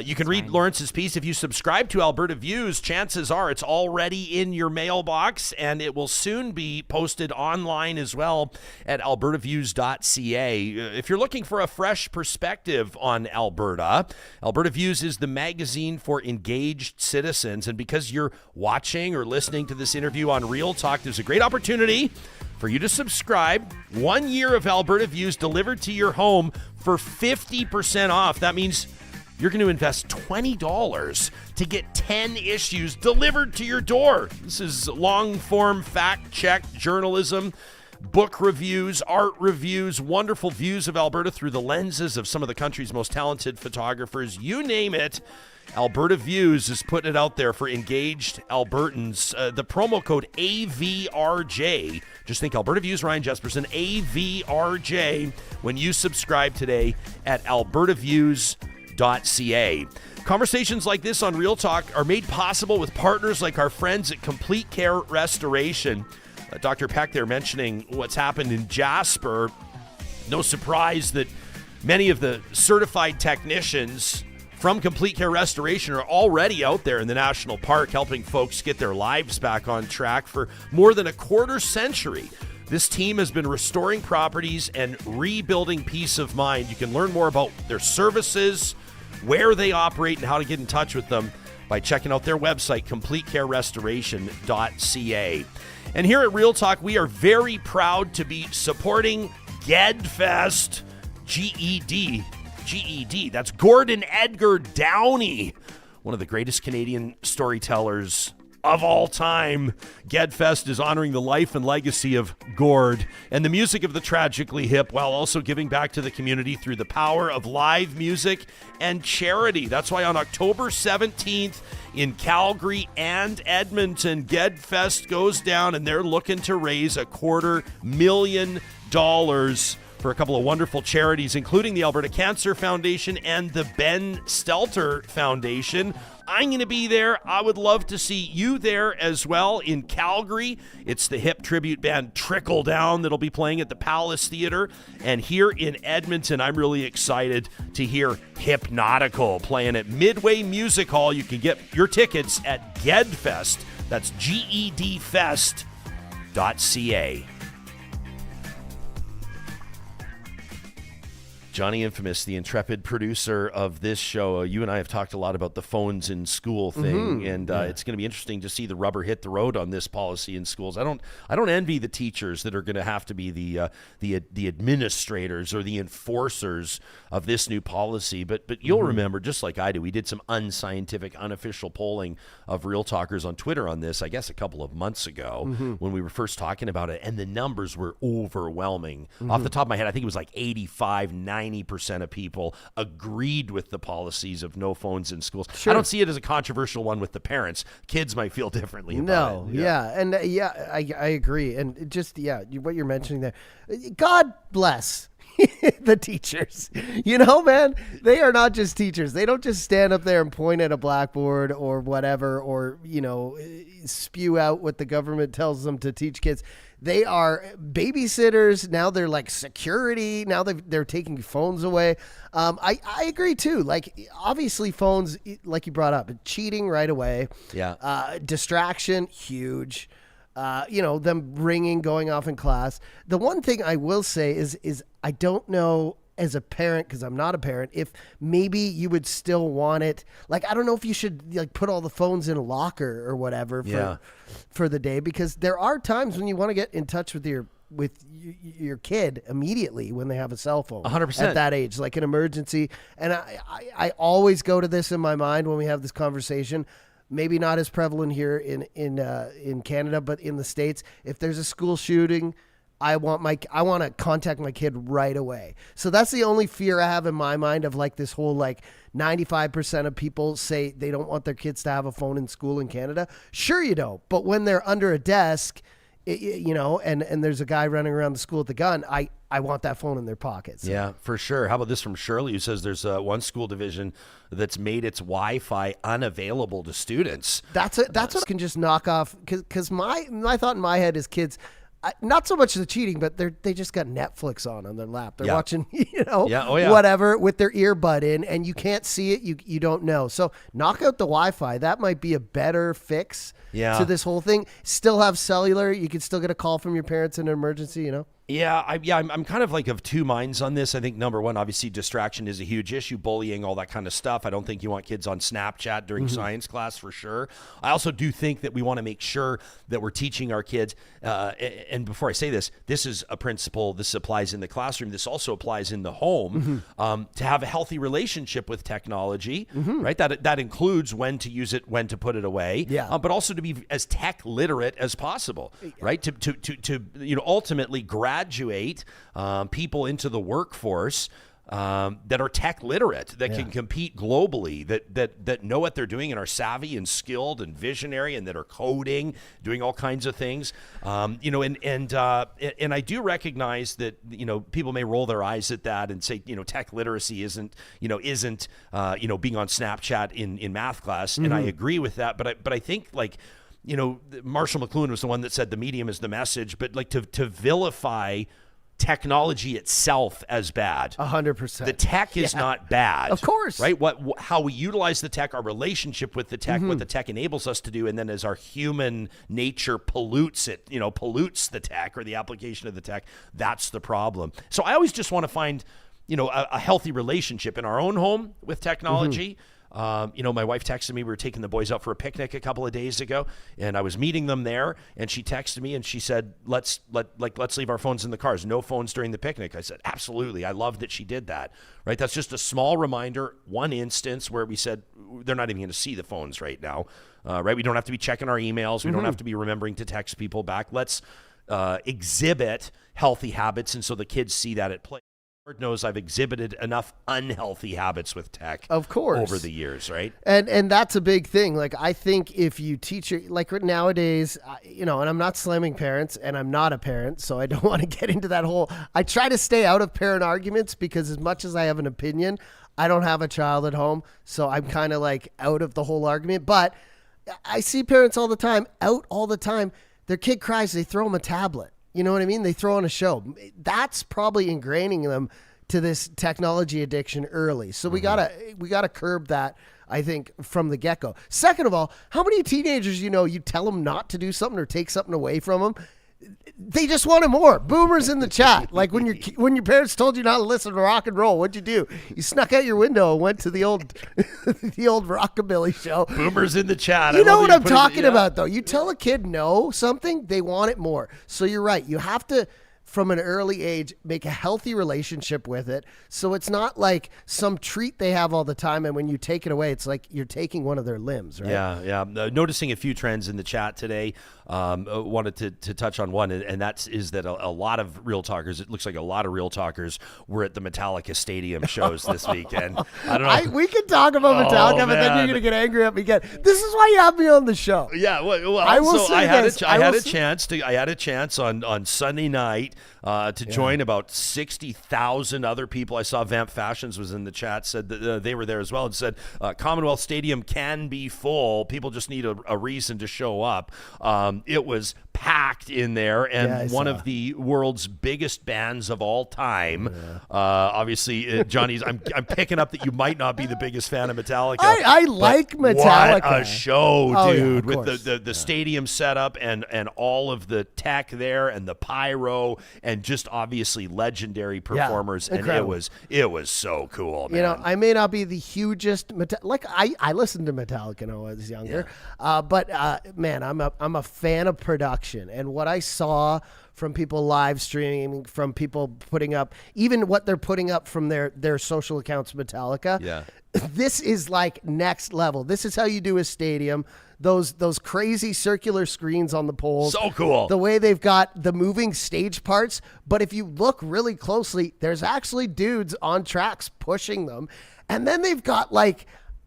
You can read Laurence's piece if you subscribe to Alberta Views. Chances are it's already in your mailbox, and it will soon be posted online as well at albertaviews.ca. If you're looking for a fresh perspective on Alberta, Alberta Views is the magazine for engaged citizens, and because you're watching or listening to this interview on Real Talk, there's a great opportunity for you to subscribe. 1 year of Alberta Views delivered to your home for 50% off. That means you're going to invest $20 to get 10 issues delivered to your door. This is long-form, fact-checked journalism, book reviews, art reviews, wonderful views of Alberta through the lenses of some of the country's most talented photographers. You name it, Alberta Views is putting it out there for engaged Albertans. The promo code AVRJ, just think Alberta Views, Ryan Jesperson, AVRJ, when you subscribe today at albertaviews.ca. Conversations like this on Real Talk are made possible with partners like our friends at Complete Care Restoration. Dr. Peck there mentioning what's happened in Jasper. No surprise that many of the certified technicians from Complete Care Restoration are already out there in the national park helping folks get their lives back on track. For more than a quarter century, this team has been restoring properties and rebuilding peace of mind. You can learn more about their services, where they operate, and how to get in touch with them by checking out their website, completecarerestoration.ca. And here at Real Talk, we are very proud to be supporting GEDFest, GED. That's Gordon Edgar Downey, one of the greatest Canadian storytellers of all time. GEDFest is honoring the life and legacy of Gord and the music of the tragically hip, while also giving back to the community through the power of live music and charity. That's why on October 17th in Calgary and Edmonton, GEDFest goes down, and they're looking to raise $250,000 for a couple of wonderful charities, including the Alberta Cancer Foundation and the Ben Stelter Foundation. I'm going to be there. I would love to see you there as well. In Calgary, it's the hip tribute band Trickle Down that'll be playing at the Palace Theatre. And here in Edmonton, I'm really excited to hear Hypnotical playing at Midway Music Hall. You can get your tickets at GEDFest. That's GEDFest.ca. Johnny Infamous, the intrepid producer of this show, you and I have talked a lot about the phones in school thing, and it's going to be interesting to see the rubber hit the road on this policy in schools. I don't envy the teachers that are going to have to be the administrators or the enforcers of this new policy. But you'll remember, just like I do, we did some unscientific, unofficial polling of Real Talkers on Twitter on this, I guess a couple of months ago when we were first talking about it, and the numbers were overwhelming. Off the top of my head, I think it was like 90% of people agreed with the policies of no phones in schools. Sure. I don't see it as a controversial one with the parents. Kids might feel differently about it. I agree. And just, what you're mentioning there, God bless the teachers. You know, man, they are not just teachers. They don't just stand up there and point at a blackboard or whatever, or, spew out what the government tells them to teach kids. They are babysitters. Now they're like security. Now they're taking phones away. I agree too. Like, obviously phones, like you brought up, cheating right away. Yeah. Distraction, huge. Them ringing, going off in class. The one thing I will say is I don't know, as a parent, because I'm not a parent, if maybe you would still want it. Like, I don't know if you should like put all the phones in a locker or whatever for the day, because there are times when you want to get in touch with your kid immediately when they have a cell phone. 100%. At that age, like an emergency. And I always go to this in my mind when we have this conversation. Maybe not as prevalent here in Canada, but in the States, if there's a school shooting, I want to contact my kid right away. So that's the only fear I have in my mind of like this whole like 95% of people say they don't want their kids to have a phone in school in Canada. Sure you don't. But when they're under a desk, and there's a guy running around the school with a gun, I want that phone in their pockets. Yeah, for sure. How about this from Shirley, who says there's one school division that's made its Wi-Fi unavailable to students. That's what can just knock off, because my thought in my head is kids not so much the cheating, but they just got Netflix on their lap. They're Yeah. watching, Yeah. whatever with their earbud in, and you can't see it. You don't know. So knock out the Wi-Fi. That might be a better fix to this whole thing. Still have cellular. You can still get a call from your parents in an emergency, Yeah, I'm kind of like of two minds on this. I think number one, obviously distraction is a huge issue, bullying, all that kind of stuff. I don't think you want kids on Snapchat during science class for sure. I also do think that we want to make sure that we're teaching our kids, and before I say this is a principle, this applies in the classroom, this also applies in the home, to have a healthy relationship with technology, right? That includes when to use it, when to put it away, but also to be as tech literate as possible, right? To ultimately graduate people into the workforce that are tech literate, that can compete globally, that know what they're doing and are savvy and skilled and visionary, and that are coding, doing all kinds of things. And I do recognize that people may roll their eyes at that and say tech literacy isn't being on Snapchat in math class, and I agree with that. But I think Marshall McLuhan was the one that said the medium is the message, but to vilify technology itself as bad. 100%. The tech is not bad. Of course. Right? How we utilize the tech, our relationship with the tech, what the tech enables us to do, and then as our human nature pollutes it, pollutes the tech or the application of the tech, that's the problem. So I always just want to find, a healthy relationship in our own home with technology. My wife texted me. We were taking the boys out for a picnic a couple of days ago, and I was meeting them there. And she texted me and she said, "Let's leave our phones in the cars. No phones during the picnic." I said, "Absolutely." I love that she did that. Right? That's just a small reminder. One instance where we said they're not even going to see the phones right now. Right? We don't have to be checking our emails. We don't have to be remembering to text people back. Let's exhibit healthy habits, and so the kids see that at play. Lord knows I've exhibited enough unhealthy habits with tech, of course, over the years, right? And that's a big thing. Like, I think if you teach it, like nowadays, and I'm not slamming parents, and I'm not a parent, so I don't want to get into that whole. I try to stay out of parent arguments because as much as I have an opinion, I don't have a child at home, so I'm kind of like out of the whole argument. But I see parents all the time, their kid cries, they throw them a tablet. You know what I mean? They throw on a show. That's probably ingraining them to this technology addiction early. So we gotta curb that, I think, from the get-go. Second of all, how many teenagers you tell them not to do something or take something away from them? They just wanted more. Boomers in the chat. Like when your parents told you not to listen to rock and roll, what'd you do? You snuck out your window and went to the old rockabilly show. Boomers in the chat. You know what I'm talking about, though. You tell a kid no something, they want it more. So you're right. You have to, from an early age, make a healthy relationship with it. So it's not like some treat they have all the time, and when you take it away, it's like you're taking one of their limbs, right? Yeah. Noticing a few trends in the chat today. Wanted to touch on one, and that is that a lot of Real Talkers, it looks like a lot of Real Talkers were at the Metallica Stadium shows this weekend. I don't know. We can talk about Metallica, but then you're going to get angry at me again. This is why you have me on the show. Yeah, well I will say this. I had a chance on Sunday night to join about 60,000 other people. I saw Vamp Fashions was in the chat, said that they were there as well, and said Commonwealth Stadium can be full. People just need a reason to show up. It was packed in there, and one of the world's biggest bands of all time. Obviously, Johnny's. I'm picking up that you might not be the biggest fan of Metallica. I like Metallica. What a show, dude! Yeah, with the stadium setup and all of the tech there and the pyro and just obviously legendary performers. And it was so cool, man. I may not be the hugest I listened to Metallica when I was younger, but man, I'm a fan of production, and what I saw from people live streaming, from people putting up, even what they're putting up from their social accounts, Metallica. Yeah. This is like next level. This is how you do a stadium. Those crazy circular screens on the poles. So cool. The way they've got the moving stage parts. But if you look really closely, there's actually dudes on tracks pushing them. And then they've got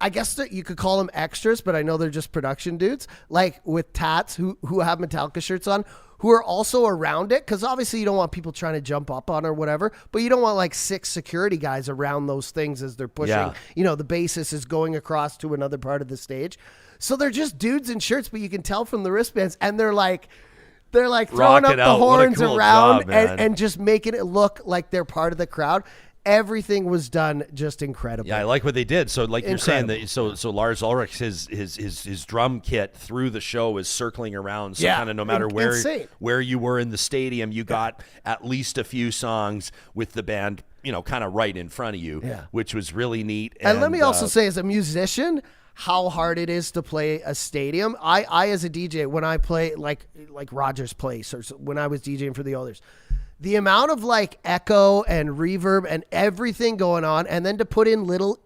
I guess that you could call them extras, but I know they're just production dudes, like with tats who have Metallica shirts on, who are also around it, because obviously you don't want people trying to jump up on or whatever, but you don't want 6 security guys around those things as they're pushing. Yeah. The bassist is going across to another part of the stage. So they're just dudes in shirts, but you can tell from the wristbands, and they're They're like throwing up Rocking the out. What a horns cool around job, man. and just making it look like they're part of the crowd. Everything was done just incredible. Yeah, I like what they did. So, like you're saying, Incredible. that so Lars Ulrich, his drum kit through the show is circling around. So Yeah, kind of no matter insane. where you were in the stadium, you got at least a few songs with the band, kind of right in front of you, which was really neat. And let me also say, as a musician, how hard it is to play a stadium. I as a DJ, when I play like Rogers Place or when I was DJing for the Oilers, the amount of like echo and reverb and everything going on, and then to put in little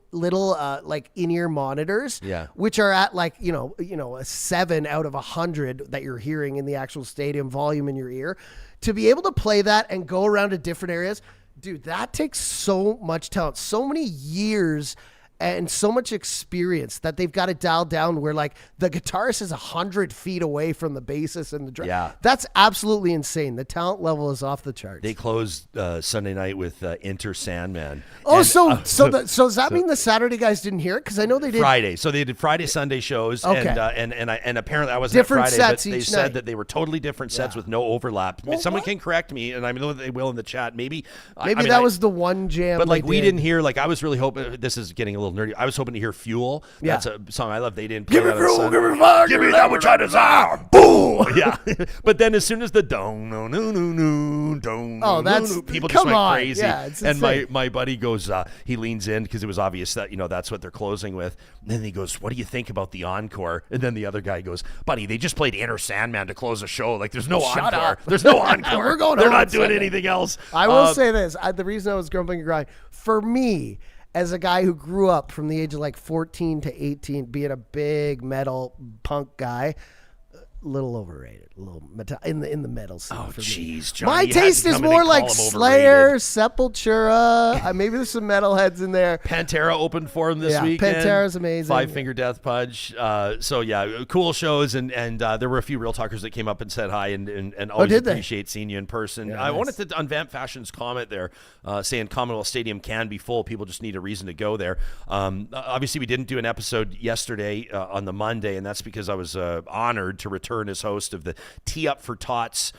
like in-ear monitors, which are at like a 7 out of 100 that you're hearing in the actual stadium volume in your ear, to be able to play that and go around to different areas, dude, that takes so much talent, so many years and so much experience that they've got to dial down where like the guitarist is 100 feet away from the bassist and the drum. Yeah. That's absolutely insane. The talent level is off the charts. They closed Sunday night with Enter Sandman. Oh, And, so does that mean the Saturday guys didn't hear it? Because I know they did. Friday. So they did Friday, Sunday shows. Okay. And apparently I wasn't Different at Friday, sets but they each said night. that they were totally different sets with no overlap. Someone can correct me, and I know that they will in the chat. Maybe that was the one jam. But like they we did. didn't hear, like I was really hoping, this is getting a little nerdy, I was hoping to hear Fuel. That's a song I love. They didn't play that on Sunday. Give me fire, Give me that which I desire. Boom. Yeah. But then as soon as the don't, no, no, no, no, don't, Oh, that's people just come went on. crazy. Yeah, it's and insane. my buddy goes, he leans in because it was obvious that that's what they're closing with. And then he goes, "What do you think about the encore?" And then the other guy goes, "Buddy, they just played Enter Sandman to close the show. Like there's no Shut encore. up. There's no encore. We're going They're home not doing Sunday." anything else." I will say this. The reason I was grumping and grinding, for me, as a guy who grew up from the age of like 14 to 18, being a big metal punk guy, a little overrated, a little in the metal scene. Oh, for me. jeez, Johnny, My you had to taste is come in more and like call 'em Slayer, overrated. Sepultura. Maybe there's some metalheads in there. Pantera opened for him this Yeah, weekend. Pantera's amazing. Five Finger Death Punch. So yeah, cool shows, and there were a few Real Talkers that came up and said hi, and always did they? appreciate seeing you in person. Yeah, I nice. wanted to Vamp Fashion's comment there, saying Commonwealth Stadium can be full. People just need a reason to go there. Obviously, we didn't do an episode yesterday on the Monday, and that's because I was honored to return as host of the Tee Up for Tots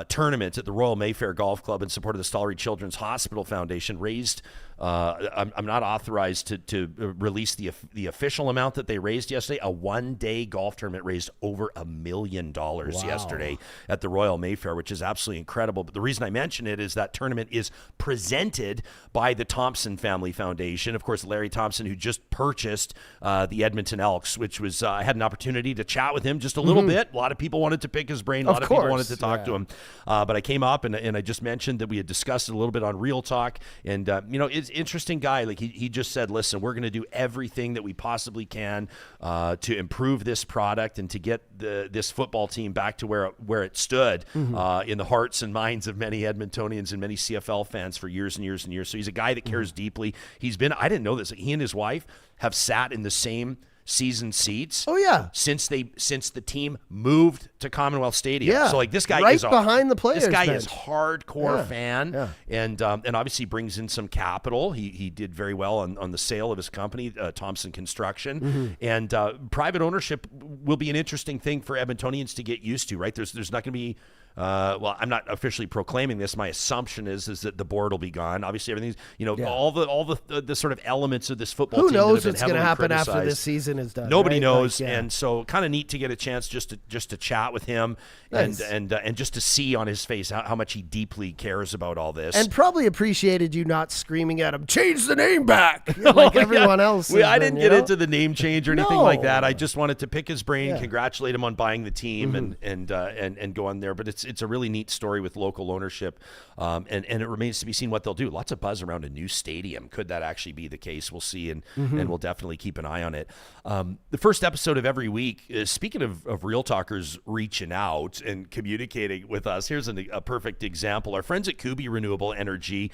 tournament at the Royal Mayfair Golf Club in support of the Stollery Children's Hospital Foundation. Raised, I'm not authorized to release the official amount that they raised yesterday. A one-day golf tournament raised over $1 million yesterday at the Royal Mayfair, which is absolutely incredible. But the reason I mention it is that tournament is presented by the Thompson Family Foundation. Of course, Larry Thompson, who just purchased the Edmonton Elks, which was I had an opportunity to chat with him just a little bit. A lot of people wanted to pick his brain. A lot of people wanted to talk to him. But I came up and I just mentioned that we had discussed it a little bit on Real Talk. And, it's an interesting guy. Like he just said, listen, we're going to do everything that we possibly can to improve this product and to get this football team back to where it stood in the hearts and minds of many Edmontonians and many CFL fans for years and years and years. So he's a guy that cares deeply. I didn't know this. He and his wife have sat in the same season seats. Oh yeah, since the team moved to Commonwealth Stadium. Yeah, So like this guy right is behind the players. This guy bench. is hardcore fan, yeah. and obviously brings in some capital. He did very well on the sale of his company, Thompson Construction, and private ownership will be an interesting thing for Edmontonians to get used to. Right? There's not going to be. Well, I'm not officially proclaiming this. My assumption is that the board will be gone. Obviously, everything's all the sort of elements of this football Who team. knows that have what's been going to heavily happen after criticized. this season is done? Nobody right? knows, Like, yeah. and so kind of neat to get a chance just to chat with him, Nice. and just to see on his face how much he deeply cares about all this. And probably appreciated you not screaming at him, change the name back, like everyone else. has I been, didn't you get know? into the name change or anything like that. No. I just wanted to pick his brain, Yeah. congratulate him on buying the team, and go on there. But it's a really neat story with local ownership, and it remains to be seen what they'll do. Lots of buzz around a new stadium. Could that actually be the case? We'll see, and we'll definitely keep an eye on it. The first episode of every week, speaking of Real Talkers reaching out and communicating with us, here's a perfect example. Our friends at Kuby Renewable Energy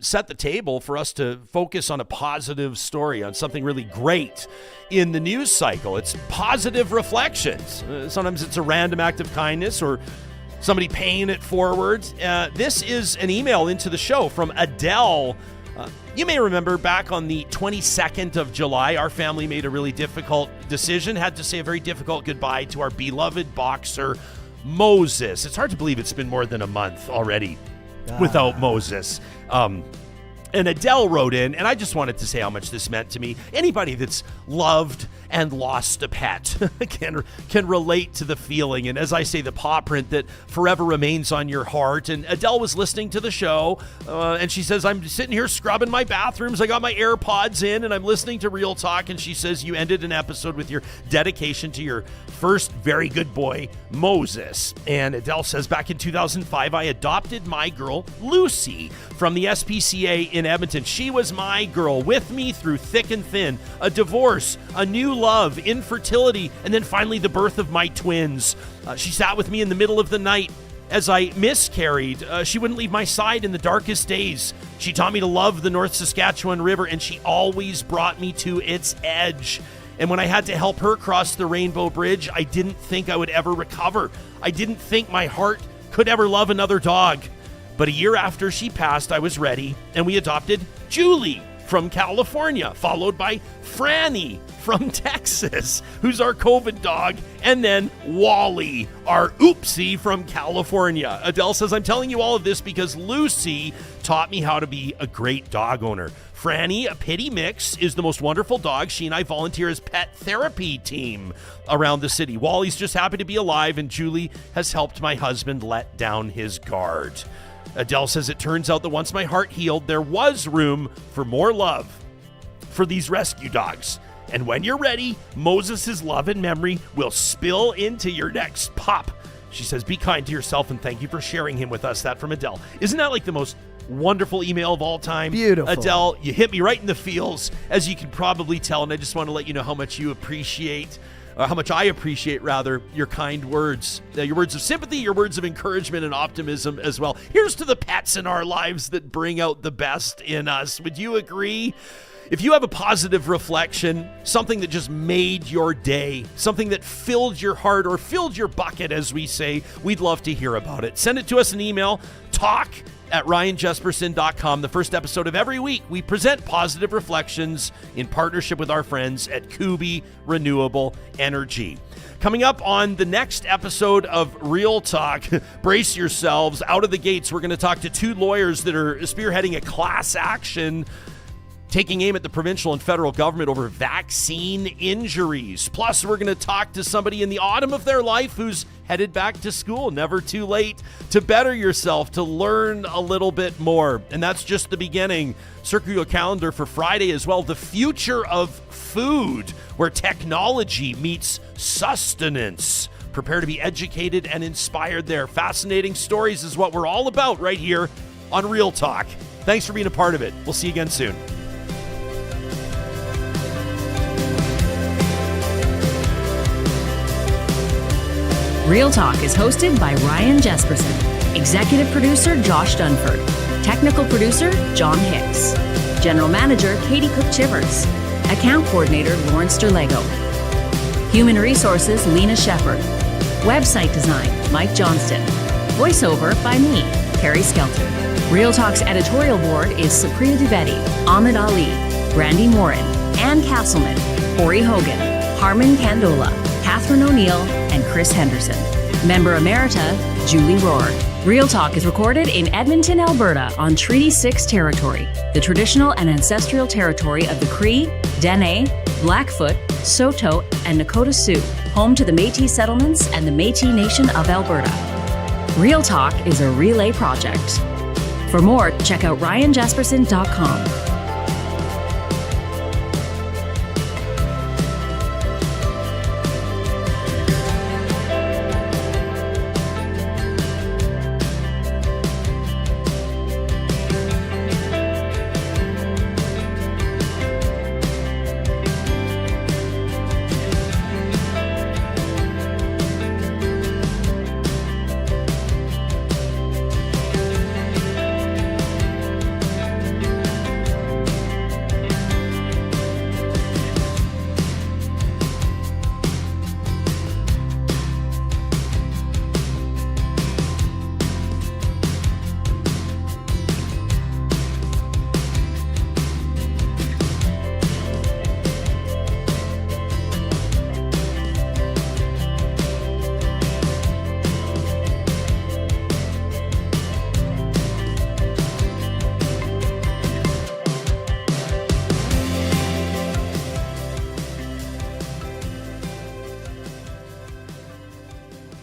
set the table for us to focus on a positive story, on something really great in the news cycle. It's positive reflections. Sometimes it's a random act of kindness or somebody paying it forward. This is an email into the show from Adelle. You may remember back on the 22nd of July, our family made a really difficult decision, had to say a very difficult goodbye to our beloved boxer, Moses. It's hard to believe it's been more than a month already without Moses. And Adelle wrote in, and I just wanted to say how much this meant to me. Anybody that's loved and lost a pet can relate to the feeling. And as I say, the paw print that forever remains on your heart. And Adelle was listening to the show, and she says, I'm sitting here scrubbing my bathrooms. I got my AirPods in, and I'm listening to Real Talk. And she says, you ended an episode with your dedication to your first very good boy, Moses. And Adelle says, back in 2005, I adopted my girl, Lucy, from the SPCA in Edmonton. She was my girl, with me through thick and thin, a divorce, a new love, infertility, and then finally the birth of my twins. She sat with me in the middle of the night as I miscarried. She wouldn't leave my side in the darkest days. She taught me to love the North Saskatchewan River, and she always brought me to its edge. And when I had to help her cross the Rainbow Bridge, I didn't think I would ever recover. I didn't think my heart could ever love another dog. But a year after she passed, I was ready, and we adopted Julie from California, followed by Franny from Texas, who's our COVID dog, and then Wally, our oopsie from California. Adelle says, I'm telling you all of this because Lucy taught me how to be a great dog owner. Franny, a pity mix, is the most wonderful dog. She and I volunteer as pet therapy team around the city. Wally's just happy to be alive, and Julie has helped my husband let down his guard. Adelle says, it turns out that once my heart healed, there was room for more love for these rescue dogs. And when you're ready, Moses' love and memory will spill into your next pup. She says, be kind to yourself and thank you for sharing him with us. That from Adelle. Isn't that like the most wonderful email of all time? Beautiful. Adelle, you hit me right in the feels, as you can probably tell. And I just want to let you know how much you appreciate how much I appreciate, rather, your kind words, your words of sympathy, your words of encouragement and optimism as well. Here's to the pets in our lives that bring out the best in us. Would you agree? If you have a positive reflection, something that just made your day, something that filled your heart or filled your bucket, as we say, we'd love to hear about it. Send it to us in email, talk@ryanjesperson.com. The first episode of every week, we present positive reflections in partnership with our friends at Kuby Renewable Energy. Coming up on the next episode of Real Talk, brace yourselves. Out of the gates, we're going to talk to two lawyers that are spearheading a class action taking aim at the provincial and federal government over vaccine injuries. Plus, we're going to talk to somebody in the autumn of their life who's headed back to school. Never too late to better yourself, to learn a little bit more. And that's just the beginning. Circle your calendar for Friday as well. The future of food, where technology meets sustenance. Prepare to be educated and inspired there. Fascinating stories is what we're all about right here on Real Talk. Thanks for being a part of it. We'll see you again soon. Real Talk is hosted by Ryan Jesperson, executive producer Josh Dunford, technical producer John Hicks, general manager Katie Cook-Chivers, account coordinator Laurence Derlego, human resources Lena Shepard, website design Mike Johnston, voiceover by me, Carrie Skelton. Real Talk's editorial board is Supriya Dwivedi, Ahmed Ali, Brandy Morin, Ann Castleman, Corey Hogan, Harmon Candola, Catherine O'Neill, and Chris Henderson. Member Emerita, Julie Rohr. Real Talk is recorded in Edmonton, Alberta on Treaty 6 territory, the traditional and ancestral territory of the Cree, Dene, Blackfoot, Saulteaux, and Nakota Sioux, home to the Métis settlements and the Métis Nation of Alberta. Real Talk is a relay project. For more, check out ryanjesperson.com.